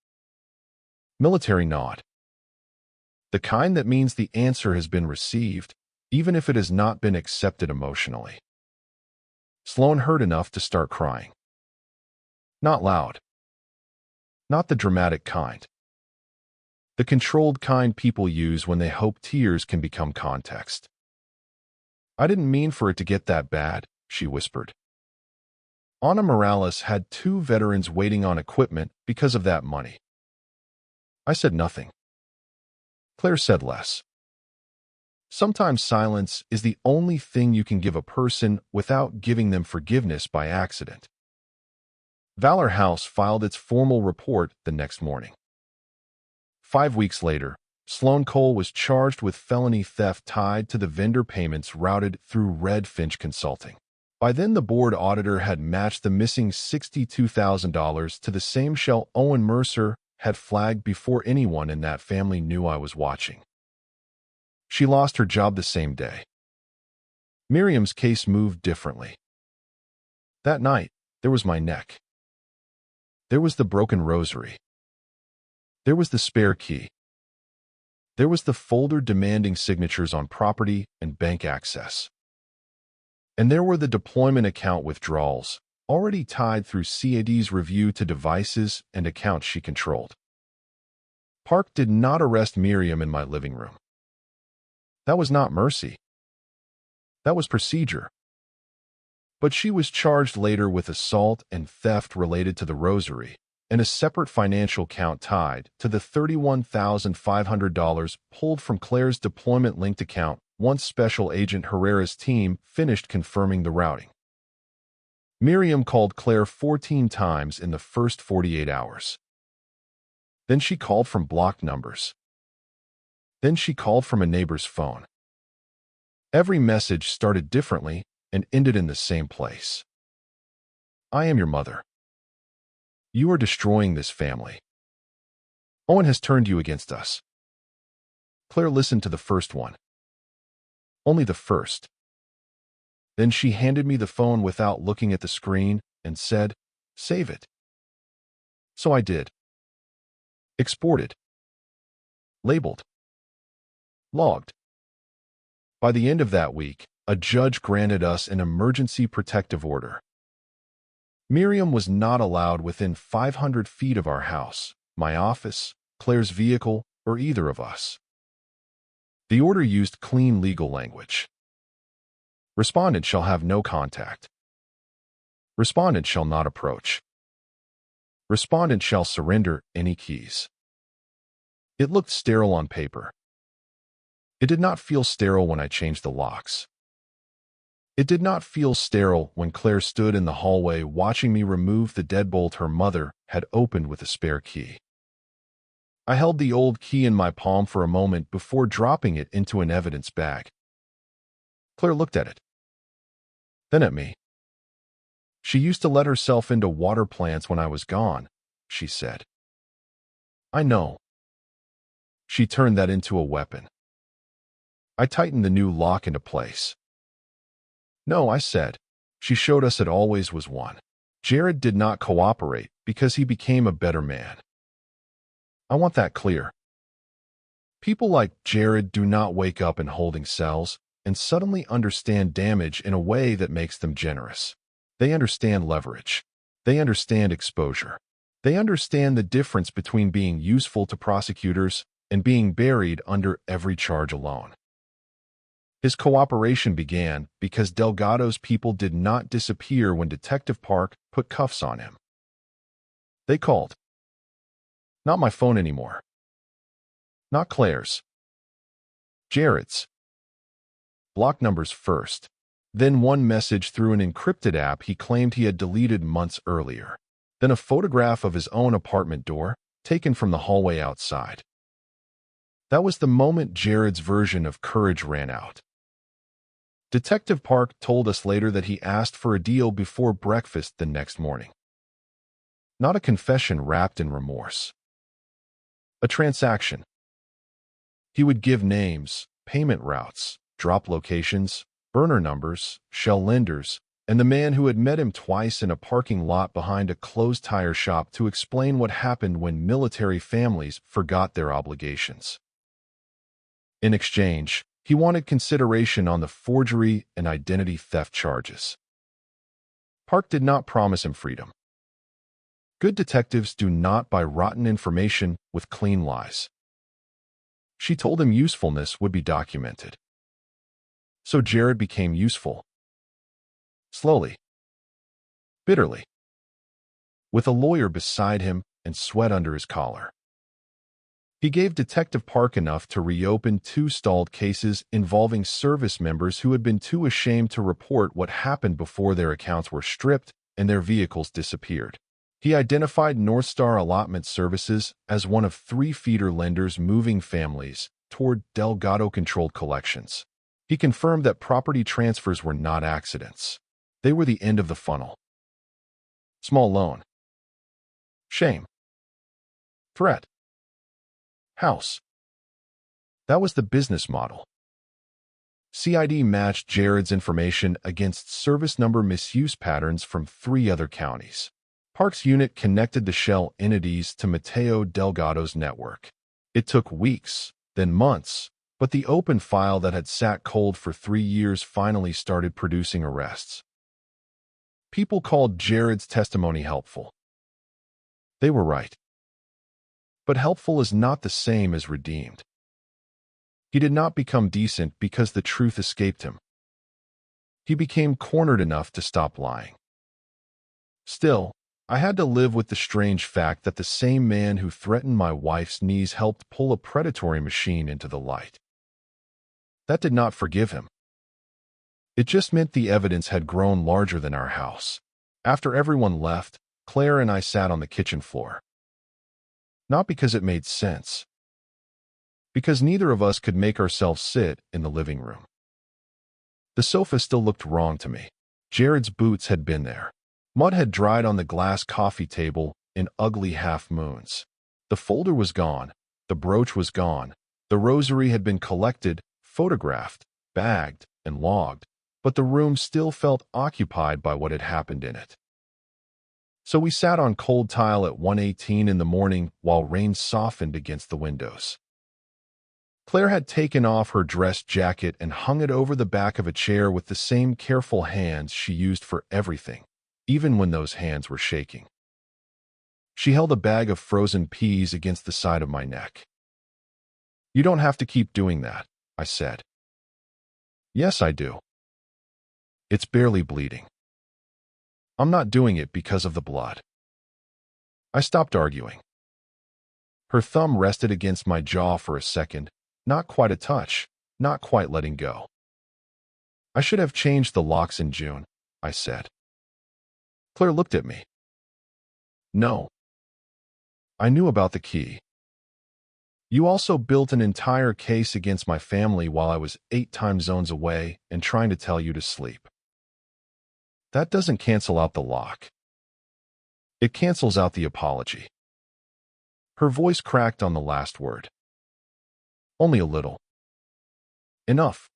Military nod. The kind that means the answer has been received, even if it has not been accepted emotionally. Sloan heard enough to start crying. Not loud. Not the dramatic kind. The controlled kind people use when they hope tears can become context. I didn't mean for it to get that bad, she whispered. Ana Morales had 2 veterans waiting on equipment because of that money. I said nothing. Claire said less. Sometimes silence is the only thing you can give a person without giving them forgiveness by accident. Valor House filed its formal report the next morning. 5 weeks later, Sloan Cole was charged with felony theft tied to the vendor payments routed through Red Finch Consulting. By then, the board auditor had matched the missing $62,000 to the same shell Owen Mercer had flagged before anyone in that family knew I was watching. She lost her job the same day. Miriam's case moved differently. That night, there was my neck. There was the broken rosary. There was the spare key. There was the folder demanding signatures on property and bank access. And there were the deployment account withdrawals, already tied through CAD's review to devices and accounts she controlled. Park did not arrest Miriam in my living room. That was not mercy. That was procedure. But she was charged later with assault and theft related to the rosary, and a separate financial count tied to the $31,500 pulled from Claire's deployment-linked account once Special Agent Herrera's team finished confirming the routing. Miriam called Claire 14 times in the first 48 hours. Then she called from blocked numbers. Then she called from a neighbor's phone. Every message started differently and ended in the same place. I am your mother. You are destroying this family. Owen has turned you against us. Claire listened to the first one. Only the first. Then she handed me the phone without looking at the screen and said, "Save it." So I did. Exported. Labeled. Logged. By the end of that week, a judge granted us an emergency protective order. Miriam was not allowed within 500 feet of our house, my office, Claire's vehicle, or either of us. The order used clean legal language. Respondent shall have no contact. Respondent shall not approach. Respondent shall surrender any keys. It looked sterile on paper. It did not feel sterile when I changed the locks. It did not feel sterile when Claire stood in the hallway watching me remove the deadbolt her mother had opened with a spare key. I held the old key in my palm for a moment before dropping it into an evidence bag. Claire looked at it. Then at me. She used to let herself into water plants when I was gone, she said. I know. She turned that into a weapon. I tightened the new lock into place. No, I said. She showed us it always was one. Jared did not cooperate because he became a better man. I want that clear. People like Jared do not wake up in holding cells and suddenly understand damage in a way that makes them generous. They understand leverage. They understand exposure. They understand the difference between being useful to prosecutors and being buried under every charge alone. His cooperation began because Delgado's people did not disappear when Detective Park put cuffs on him. They called. Not my phone anymore. Not Claire's. Jared's. Block numbers first. Then one message through an encrypted app he claimed he had deleted months earlier. Then a photograph of his own apartment door, taken from the hallway outside. That was the moment Jared's version of courage ran out. Detective Park told us later that he asked for a deal before breakfast the next morning. Not a confession wrapped in remorse. A transaction. He would give names, payment routes, drop locations, burner numbers, shell lenders, and the man who had met him twice in a parking lot behind a closed tire shop to explain what happened when military families forgot their obligations. In exchange, he wanted consideration on the forgery and identity theft charges. Park did not promise him freedom. Good detectives do not buy rotten information with clean lies. She told him usefulness would be documented. So Jared became useful. Slowly. Bitterly. With a lawyer beside him and sweat under his collar. He gave Detective Park enough to reopen 2 stalled cases involving service members who had been too ashamed to report what happened before their accounts were stripped and their vehicles disappeared. He identified North Star Allotment Services as one of 3 feeder lenders moving families toward Delgado-controlled collections. He confirmed that property transfers were not accidents. They were the end of the funnel. Small loan. Shame. Threat. House. That was the business model. CID matched Jared's information against service number misuse patterns from 3 other counties. Parks Unit connected the shell entities to Mateo Delgado's network. It took weeks, then months, but the open file that had sat cold for 3 years finally started producing arrests. People called Jared's testimony helpful. They were right. But helpful is not the same as redeemed. He did not become decent because the truth escaped him. He became cornered enough to stop lying. Still, I had to live with the strange fact that the same man who threatened my wife's knees helped pull a predatory machine into the light. That did not forgive him. It just meant the evidence had grown larger than our house. After everyone left, Claire and I sat on the kitchen floor. Not because it made sense. Because neither of us could make ourselves sit in the living room. The sofa still looked wrong to me. Jared's boots had been there. Mud had dried on the glass coffee table in ugly half-moons. The folder was gone. The brooch was gone. The rosary had been collected, photographed, bagged, and logged, but the room still felt occupied by what had happened in it. So we sat on cold tile at 1:18 in the morning while rain softened against the windows. Claire had taken off her dress jacket and hung it over the back of a chair with the same careful hands she used for everything, even when those hands were shaking. She held a bag of frozen peas against the side of my neck. "You don't have to keep doing that," I said. "Yes, I do. It's barely bleeding. I'm not doing it because of the blood." I stopped arguing. Her thumb rested against my jaw for a second, not quite a touch, not quite letting go. "I should have changed the locks in June," I said. Claire looked at me. "No. I knew about the key. You also built an entire case against my family while I was 8 time zones away and trying to tell you to sleep. That doesn't cancel out the lock. It cancels out the apology." Her voice cracked on the last word. "Only a little." "Enough."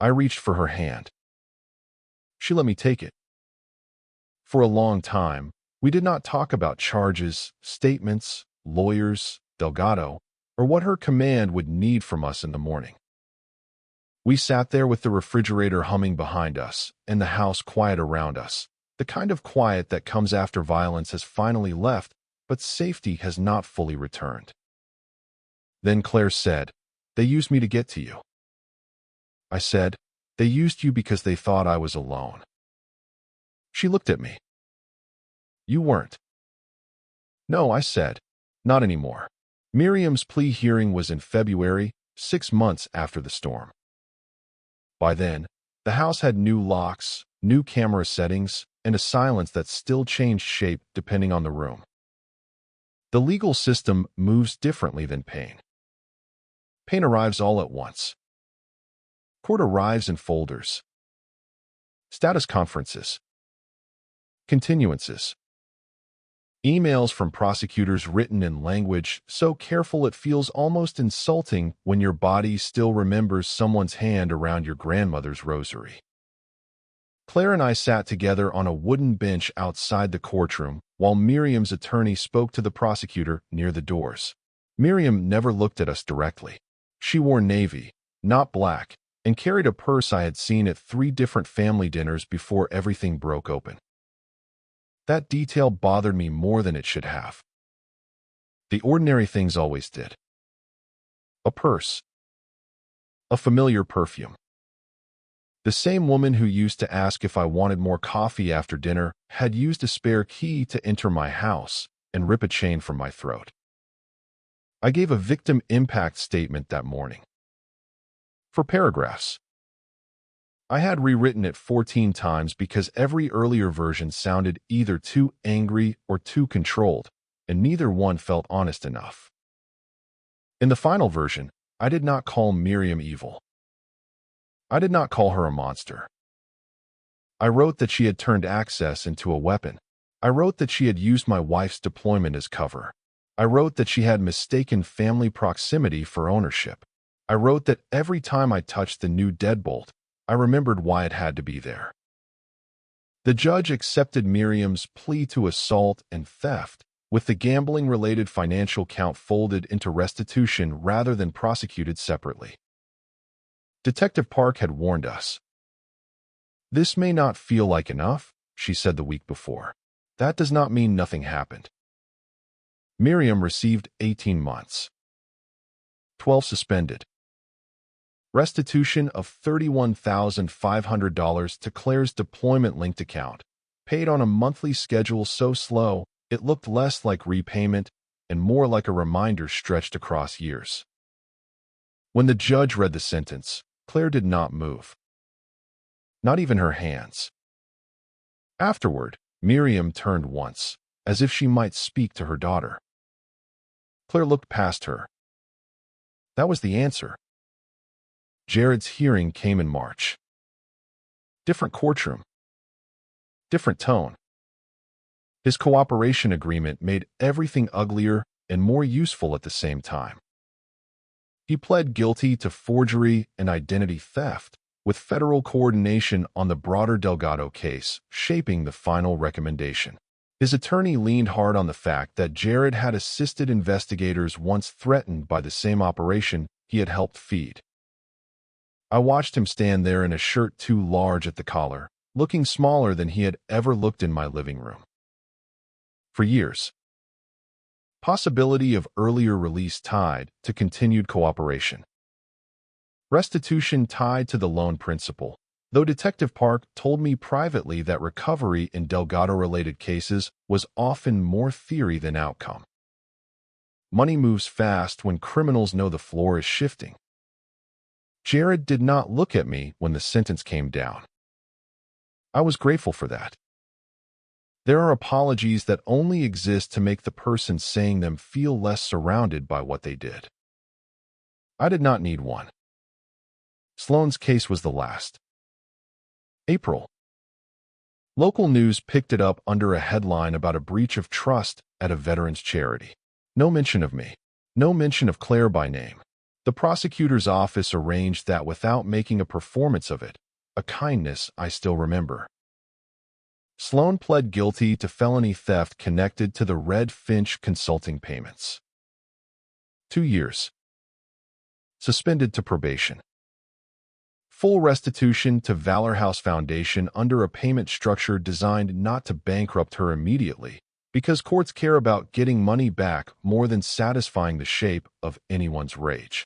I reached for her hand. She let me take it. For a long time, we did not talk about charges, statements, lawyers, Delgado, or what her command would need from us in the morning. We sat there with the refrigerator humming behind us and the house quiet around us, the kind of quiet that comes after violence has finally left, but safety has not fully returned. Then Claire said, "They used me to get to you." I said, "They used you because they thought I was alone." She looked at me. "You weren't." "No," I said, "not anymore." Miriam's plea hearing was in February, 6 months after the storm. By then, the house had new locks, new camera settings, and a silence that still changed shape depending on the room. The legal system moves differently than pain. Pain arrives all at once. Court arrives in folders. Status conferences. Continuances. Emails from prosecutors written in language so careful it feels almost insulting when your body still remembers someone's hand around your grandmother's rosary. Claire and I sat together on a wooden bench outside the courtroom while Miriam's attorney spoke to the prosecutor near the doors. Miriam never looked at us directly. She wore navy, not black, and carried a purse I had seen at 3 different family dinners before everything broke open. That detail bothered me more than it should have. The ordinary things always did. A purse. A familiar perfume. The same woman who used to ask if I wanted more coffee after dinner had used a spare key to enter my house and rip a chain from my throat. I gave a victim impact statement that morning. 4 paragraphs. I had rewritten it 14 times because every earlier version sounded either too angry or too controlled, and neither one felt honest enough. In the final version, I did not call Miriam evil. I did not call her a monster. I wrote that she had turned access into a weapon. I wrote that she had used my wife's deployment as cover. I wrote that she had mistaken family proximity for ownership. I wrote that every time I touched the new deadbolt, I remembered why it had to be there. The judge accepted Miriam's plea to assault and theft, with the gambling-related financial count folded into restitution rather than prosecuted separately. Detective Park had warned us. "This may not feel like enough," she said the week before. "That does not mean nothing happened." Miriam received 18 months. 12 suspended. Restitution of $31,500 to Claire's deployment-linked account, paid on a monthly schedule so slow it looked less like repayment and more like a reminder stretched across years. When the judge read the sentence, Claire did not move. Not even her hands. Afterward, Miriam turned once, as if she might speak to her daughter. Claire looked past her. That was the answer. Jared's hearing came in March. Different courtroom. Different tone. His cooperation agreement made everything uglier and more useful at the same time. He pled guilty to forgery and identity theft, with federal coordination on the broader Delgado case shaping the final recommendation. His attorney leaned hard on the fact that Jared had assisted investigators once threatened by the same operation he had helped feed. I watched him stand there in a shirt too large at the collar, looking smaller than he had ever looked in my living room. For years, possibility of earlier release tied to continued cooperation. Restitution tied to the loan principal, though Detective Park told me privately that recovery in Delgado-related cases was often more theory than outcome. Money moves fast when criminals know the floor is shifting. Jared did not look at me when the sentence came down. I was grateful for that. There are apologies that only exist to make the person saying them feel less surrounded by what they did. I did not need one. Sloane's case was the last. April. Local news picked it up under a headline about a breach of trust at a veterans charity. No mention of me. No mention of Claire by name. The prosecutor's office arranged that without making a performance of it, a kindness I still remember. Sloane pled guilty to felony theft connected to the Red Finch consulting payments. 2 years. Suspended to probation. Full restitution to Valor House Foundation under a payment structure designed not to bankrupt her immediately, because courts care about getting money back more than satisfying the shape of anyone's rage.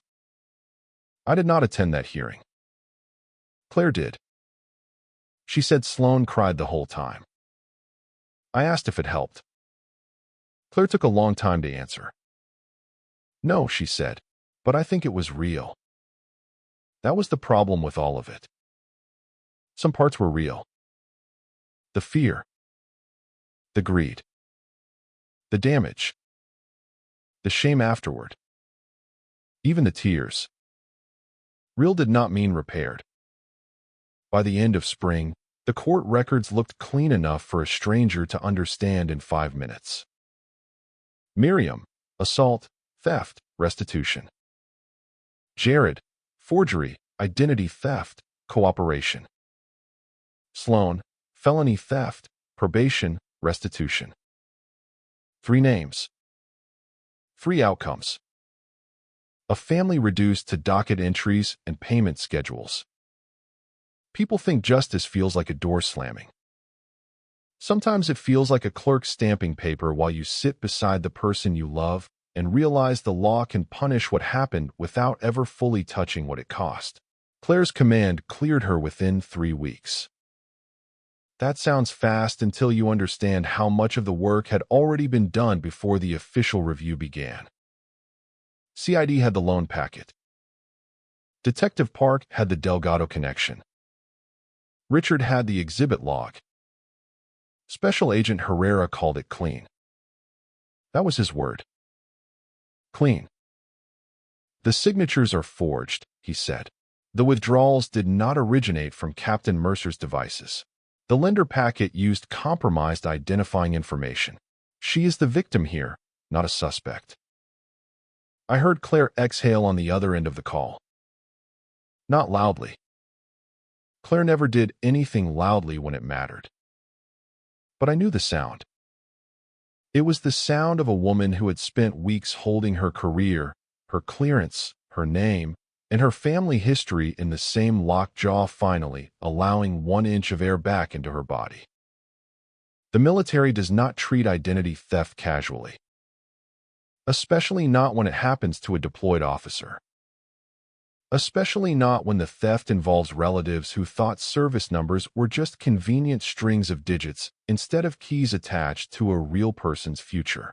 I did not attend that hearing. Claire did. She said Sloane cried the whole time. I asked if it helped. Claire took a long time to answer. No, she said, but I think it was real. That was the problem with all of it. Some parts were real. The fear. The greed. The damage. The shame afterward. Even the tears. Real did not mean repaired. By the end of spring, the court records looked clean enough for a stranger to understand in 5 minutes. Miriam, assault, theft, restitution. Jared, forgery, identity theft, cooperation. Sloane, felony theft, probation, restitution. 3 names. 3 outcomes. A family reduced to docket entries and payment schedules. People think justice feels like a door slamming. Sometimes it feels like a clerk stamping paper while you sit beside the person you love and realize the law can punish what happened without ever fully touching what it cost. Claire's command cleared her within 3 weeks. That sounds fast until you understand how much of the work had already been done before the official review began. CID had the loan packet. Detective Park had the Delgado connection. Richard had the exhibit log. Special Agent Herrera called it clean. That was his word. Clean. The signatures are forged, he said. The withdrawals did not originate from Captain Mercer's devices. The lender packet used compromised identifying information. She is the victim here, not a suspect. I heard Claire exhale on the other end of the call. Not loudly. Claire never did anything loudly when it mattered. But I knew the sound. It was the sound of a woman who had spent weeks holding her career, her clearance, her name, and her family history in the same lockjaw, finally allowing 1 inch of air back into her body. The military does not treat identity theft casually, especially not when it happens to a deployed officer. Especially not when the theft involves relatives who thought service numbers were just convenient strings of digits instead of keys attached to a real person's future.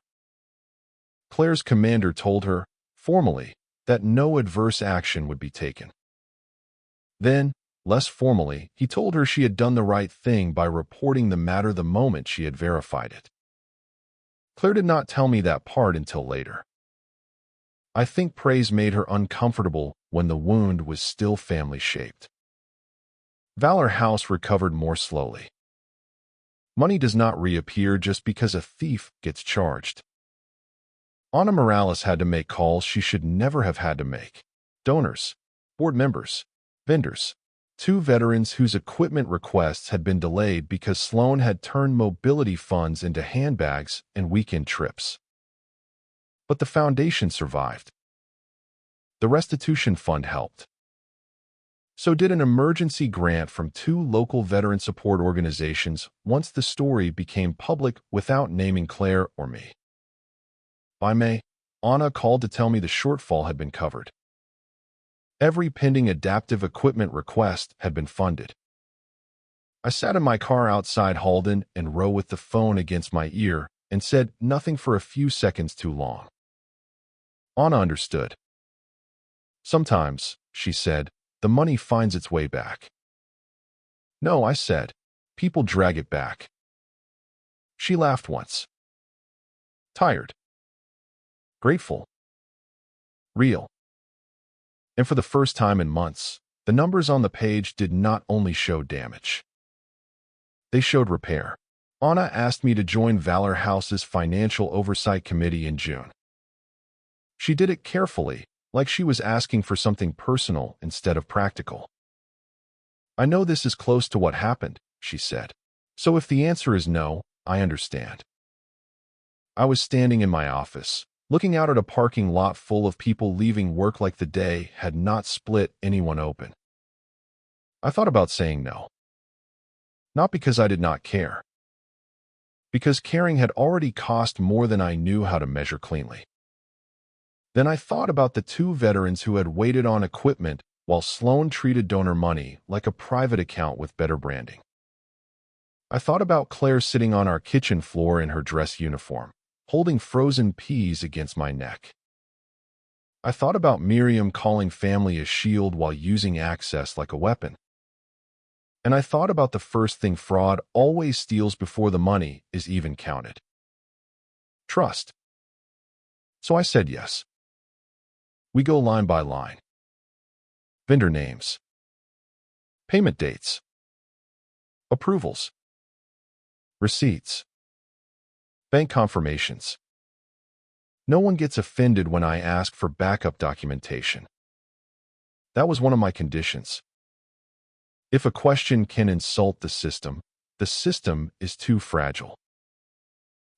Claire's commander told her, formally, that no adverse action would be taken. Then, less formally, he told her she had done the right thing by reporting the matter the moment she had verified it. Claire did not tell me that part until later. I think praise made her uncomfortable when the wound was still family-shaped. Valor House recovered more slowly. Money does not reappear just because a thief gets charged. Ana Morales had to make calls she should never have had to make. Donors, board members, vendors, 2 veterans whose equipment requests had been delayed because Sloan had turned mobility funds into handbags and weekend trips. But the foundation survived. The restitution fund helped. So did an emergency grant from 2 local veteran support organizations once the story became public without naming Claire or me. By May, Ana called to tell me the shortfall had been covered. Every pending adaptive equipment request had been funded. I sat in my car outside Halden and Row with the phone against my ear and said nothing for a few seconds too long. Ana understood. Sometimes, she said, the money finds its way back. No, I said, people drag it back. She laughed once. Tired. Grateful. Real. And for the first time in months, the numbers on the page did not only show damage. They showed repair. Ana asked me to join Valor House's Financial Oversight Committee in June. She did it carefully, like she was asking for something personal instead of practical. I know this is close to what happened, she said. So if the answer is no, I understand. I was standing in my office, looking out at a parking lot full of people leaving work like the day had not split anyone open. I thought about saying no. Not because I did not care. Because caring had already cost more than I knew how to measure cleanly. Then I thought about the 2 veterans who had waited on equipment while Sloan treated donor money like a private account with better branding. I thought about Claire sitting on our kitchen floor in her dress uniform, holding frozen peas against my neck. I thought about Miriam calling family a shield while using access like a weapon. And I thought about the first thing fraud always steals before the money is even counted. Trust. So I said yes. We go line by line. Vendor names. Payment dates. Approvals. Receipts. Bank confirmations. No one gets offended when I ask for backup documentation. That was one of my conditions. If a question can insult the system is too fragile.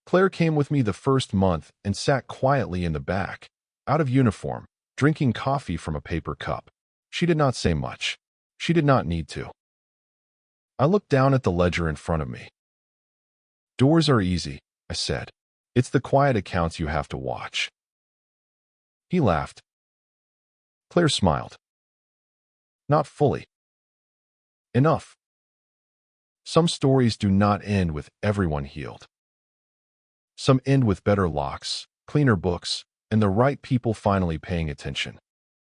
Claire came with me the first month and sat quietly in the back, out of uniform, drinking coffee from a paper cup. She did not say much. She did not need to. I looked down at the ledger in front of me. Doors are easy, I said. It's the quiet accounts you have to watch. He laughed. Claire smiled. Not fully. Enough. Some stories do not end with everyone healed. Some end with better locks, cleaner books, and the right people finally paying attention.